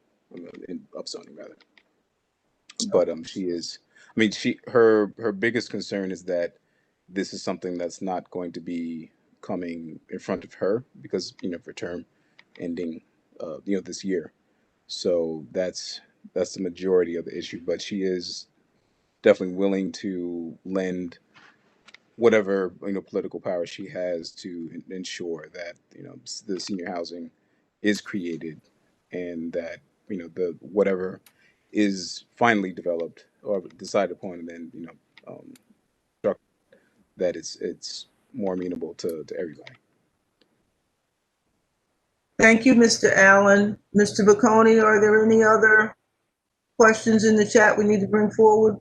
in upzoning rather. But she is, I mean, her biggest concern is that this is something that's not going to be coming in front of her because of her term ending this year. So that's the majority of the issue. But she is definitely willing to lend whatever political power she has to ensure that the senior housing is created, and that the whatever is finally developed or decided upon, and then that it's more amenable to everybody. Thank you, Mr. Allen. Mr. Bocconi, are there any other questions in the chat we need to bring forward?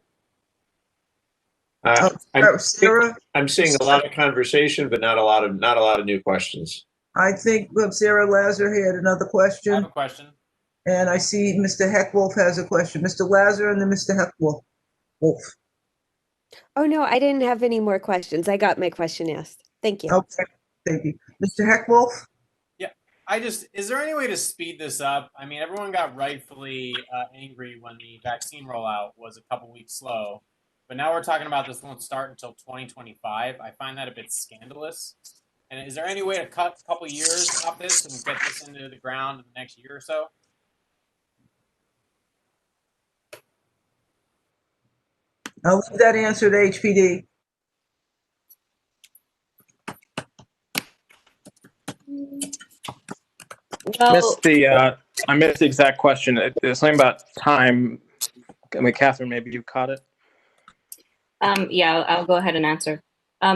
Sarah? I'm seeing a lot of conversation, but not a lot of new questions. I think Sarah Lazar had another question. I have a question. And I see Mr. Heckwolf has a question. Mr. Lazar and then Mr. Heckwolf. Oh, no, I didn't have any more questions. I got my question asked. Thank you. Okay, thank you. Mr. Heckwolf? Yeah, is there any way to speed this up? I mean, everyone got rightfully angry when the vaccine rollout was a couple weeks slow, but now we're talking about this won't start until 2025. I find that a bit scandalous. And is there any way to cut a couple years off this and get this into the ground in the next year or so? I'll leave that answer to HPD. Well, I missed the exact question. It's something about time. I mean, Catherine, maybe you caught it. Yeah, I'll go ahead and answer.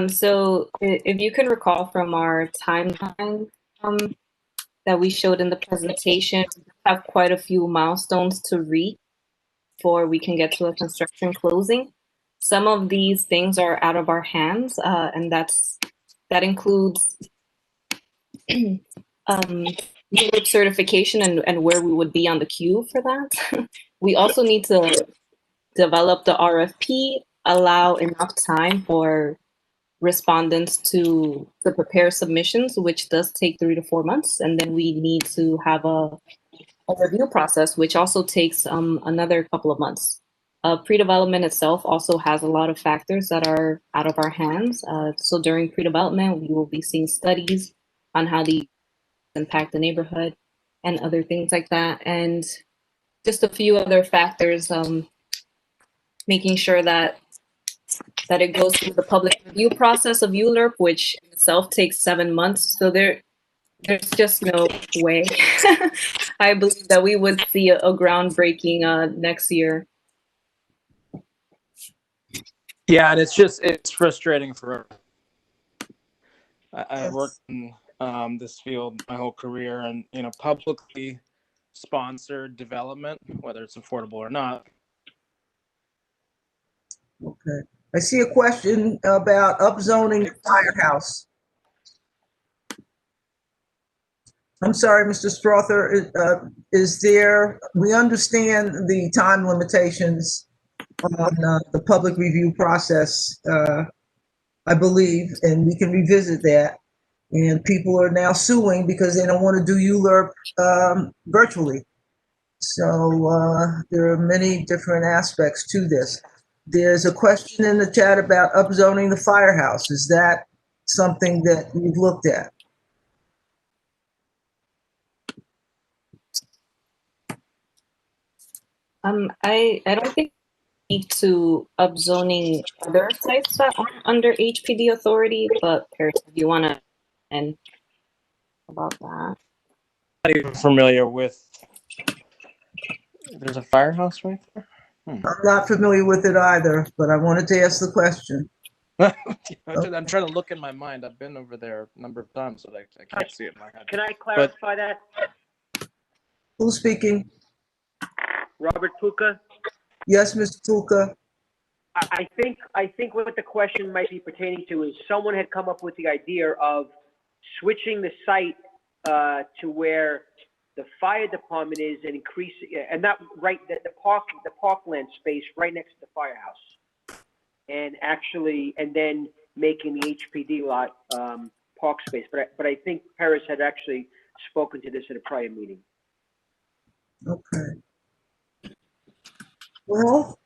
So if you can recall from our timeline that we showed in the presentation, we have quite a few milestones to reach before we can get to a construction closing. Some of these things are out of our hands, and that includes certification and where we would be on the queue for that. We also need to develop the RFP, allow enough time for respondents to prepare submissions, which does take 3 to 4 months. And then we need to have a review process, which also takes another couple of months. Pre-development itself also has a lot of factors that are out of our hands. So during pre-development, we will be seeing studies on how these impact the neighborhood and other things like that. And just a few other factors, making sure that it goes through the public review process of ULURP, which in itself takes 7 months. So there's just no way I believe that we would see a groundbreaking next year. Yeah, and it's frustrating for I worked in this field my whole career, and publicly sponsored development, whether it's affordable or not. Okay. I see a question about upzoning firehouse. I'm sorry, Mr. Strother, we understand the time limitations on the public review process, I believe, and we can revisit that. And people are now suing because they don't want to do ULURP virtually. So there are many different aspects to this. There's a question in the chat about upzoning the firehouse. Is that something that you've looked at? I don't think we need to upzoning other sites that aren't under HPD authority, but Paris, if you want to and about that. I'm not even familiar with. There's a firehouse right there. I'm not familiar with it either, but I wanted to ask the question. I'm trying to look in my mind. I've been over there a number of times, so I can't see it in my head. Can I clarify that? Who's speaking? Robert Puka. Yes, Mr. Puka. I think what the question might be pertaining to is someone had come up with the idea of switching the site to where the fire department is and increase, and not right, the parkland space right next to the firehouse. And actually, and then making the HPD lot, park space. But I think Paris had actually spoken to this at a prior meeting. Okay. Well,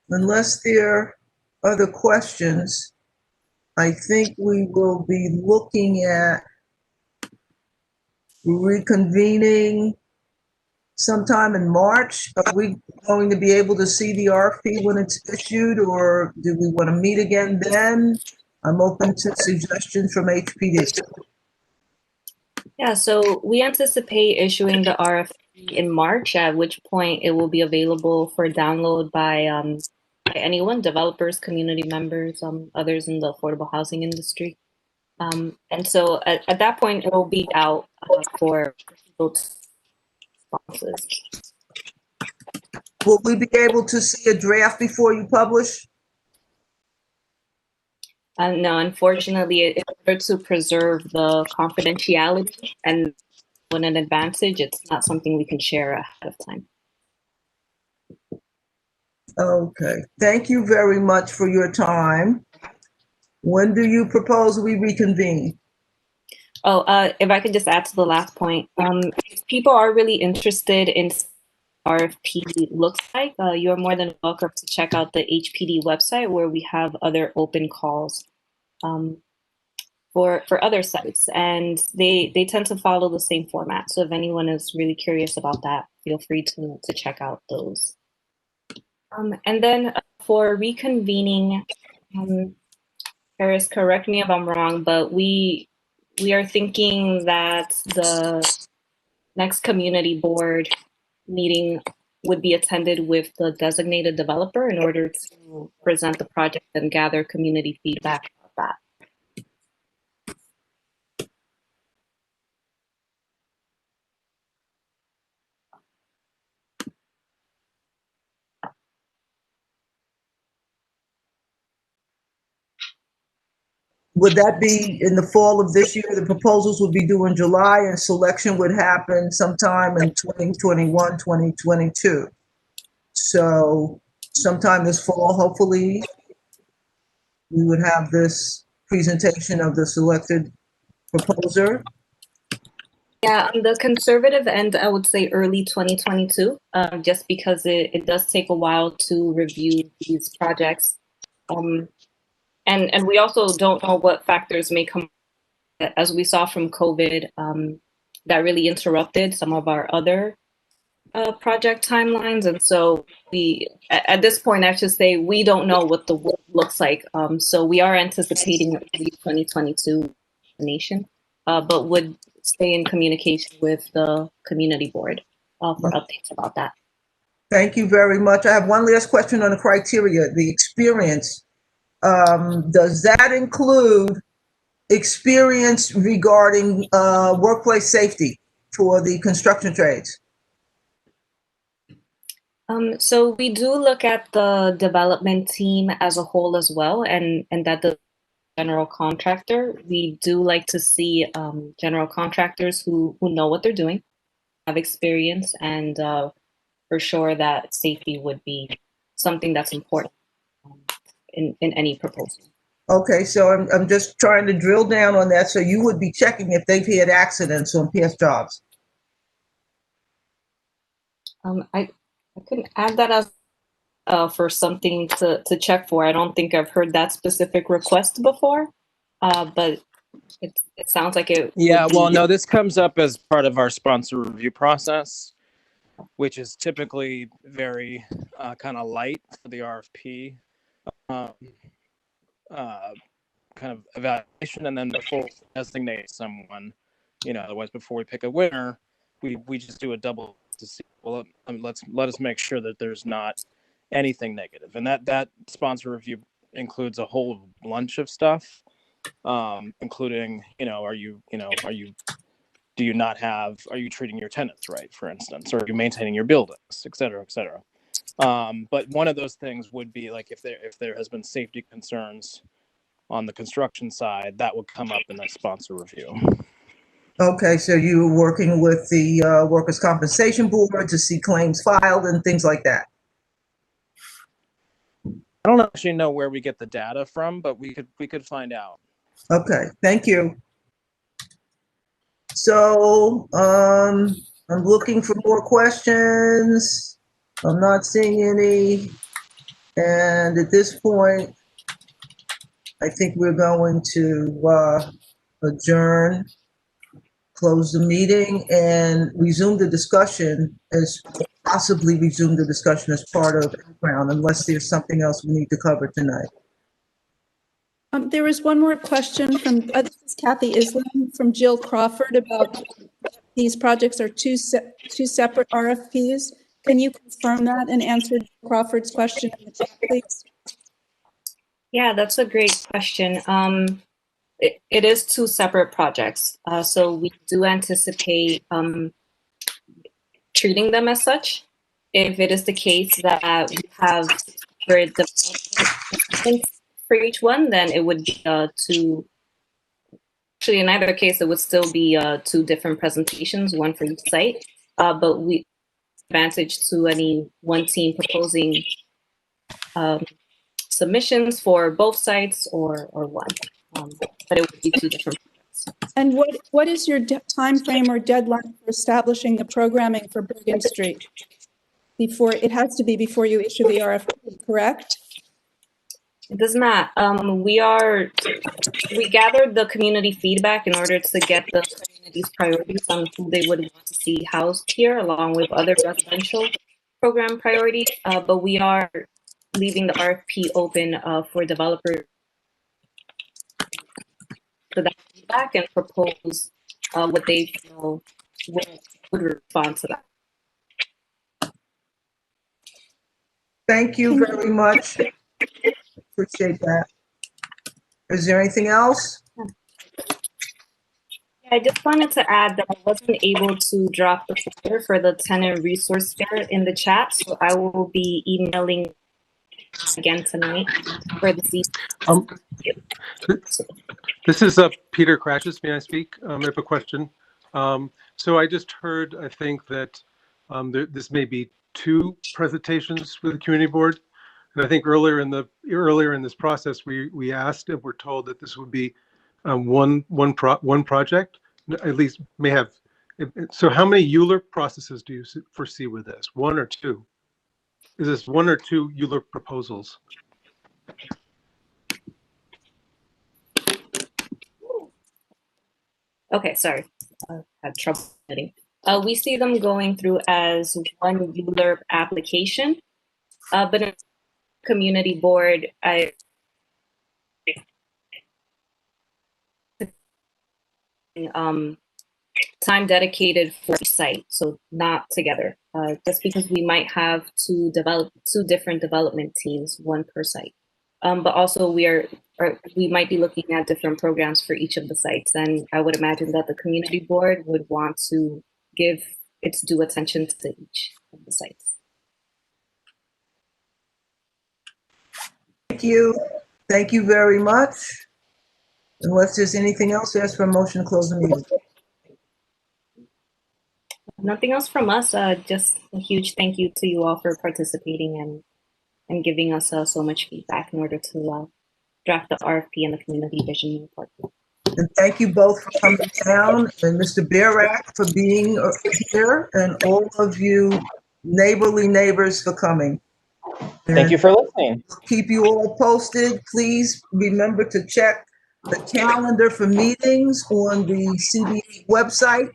unless there are other questions, I think we will be looking at reconvening sometime in March. Are we going to be able to see the RFP when it's issued, or do we want to meet again then? I'm open to suggestions from HPD. Yeah, so we anticipate issuing the RFP in March, at which point it will be available for download by anyone, developers, community members, others in the affordable housing industry. And so at that point, it will be out for people to responses. Will we be able to see a draft before you publish? No, unfortunately, in order to preserve the confidentiality and when an advantage, it's not something we can share ahead of time. Okay, thank you very much for your time. When do you propose we reconvene? Oh, if I could just add to the last point, if people are really interested in RFP looks like, you're more than welcome to check out the HPD website where we have other open calls for other sites, and they tend to follow the same format. So if anyone is really curious about that, feel free to check out those. And then for reconvening, Paris, correct me if I'm wrong, but we are thinking that the next community board meeting would be attended with the designated developer in order to present the project and gather community feedback about that. Would that be in the fall of this year? The proposals would be due in July and selection would happen sometime in 2021, 2022. So sometime this fall, hopefully, we would have this presentation of the selected proposer. Yeah, on the conservative end, I would say early 2022, just because it does take a while to review these projects. And we also don't know what factors may come, as we saw from COVID, that really interrupted some of our other project timelines. And so at this point, I should say, we don't know what the work looks like. So we are anticipating early 2022 nation, but would stay in communication with the community board for updates about that. Thank you very much. I have one last question on the criteria, the experience. Does that include experience regarding workplace safety for the construction trades? So we do look at the development team as a whole as well, and that the general contractor, we do like to see general contractors who know what they're doing, have experience, and for sure that safety would be something that's important in any proposal. Okay, so I'm just trying to drill down on that. So you would be checking if they've had accidents on past jobs? I couldn't add that as for something to check for. I don't think I've heard that specific request before, but it sounds like it. Yeah, well, no, this comes up as part of our sponsor review process, which is typically very kind of light for the RFP kind of evaluation, and then before we designate someone, otherwise before we pick a winner, we just do a double to see. Well, let us make sure that there's not anything negative, and that sponsor review includes a whole bunch of stuff, including are you treating your tenants right, for instance, or are you maintaining your buildings, et cetera, et cetera. But one of those things would be like if there has been safety concerns on the construction side, that would come up in that sponsor review. Okay, so you were working with the Workers' Compensation Board to see claims filed and things like that? I don't actually know where we get the data from, but we could find out. Okay, thank you. So I'm looking for more questions. I'm not seeing any. And at this point, I think we're going to adjourn, close the meeting, and resume the discussion possibly resume the discussion as part of background, unless there's something else we need to cover tonight. There was one more question from, this is Kathy Islam from Jill Crawford about these projects are two separate RFPs. Can you confirm that and answer Crawford's question in the chat, please? Yeah, that's a great question. It is two separate projects. So we do anticipate treating them as such. If it is the case that we have for development for each one, then it would be two. Actually, in either case, it would still be two different presentations, one for each site. But we advantage to any one team proposing submissions for both sites or one. But it would be two different projects. And what is your time frame or deadline for establishing the programming for Bergen Street? It has to be before you issue the RFP, correct? It does not. We gathered the community feedback in order to get the community's priorities on who they would want to see housed here, along with other residential program priorities. But we are leaving the RFP open for developers for that feedback and propose what they feel would respond to that. Thank you very much. Appreciate that. Is there anything else? I just wanted to add that I wasn't able to drop the flyer for the tenant resource fair in the chat, so I will be emailing again tonight for the season. This is Peter Crashes. May I speak? I have a question. So I just heard, I think that this may be two presentations with the community board, and I think earlier in this process we asked and were told that this would be one project. At least may have. So how many ULURP processes do you foresee with this? One or two? Is this one or two ULURP proposals? Okay, sorry, I had trouble getting. We see them going through as one ULURP application, but in the community board, time dedicated for each site, so not together. Just because we might have two different development teams, one per site. But also we might be looking at different programs for each of the sites, and I would imagine that the community board would want to give its due attention to each of the sites. Thank you. Thank you very much. Unless there's anything else, ask for a motion to close the meeting. Nothing else from us. Just a huge thank you to you all for participating and giving us so much feedback in order to draft the RFP and the community vision report. And thank you both for coming down, and Mr. Barak for being here, and all of you neighborly neighbors for coming. Thank you for listening. Keep you all posted. Please remember to check the calendar for meetings on the CBA website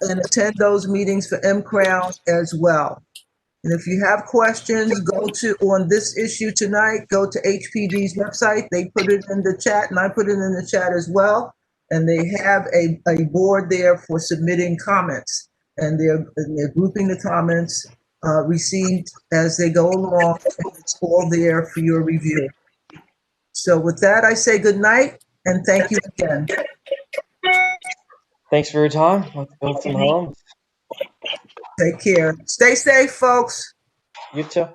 and attend those meetings for MCrown as well. And if you have questions, on this issue tonight, go to HPD's website. They put it in the chat, and I put it in the chat as well. And they have a board there for submitting comments. And they're grouping the comments received as they go along. And it's all there for your review. So with that, I say good night and thank you again. Thanks for your time. Let's build some homes. Take care. Stay safe, folks. You too.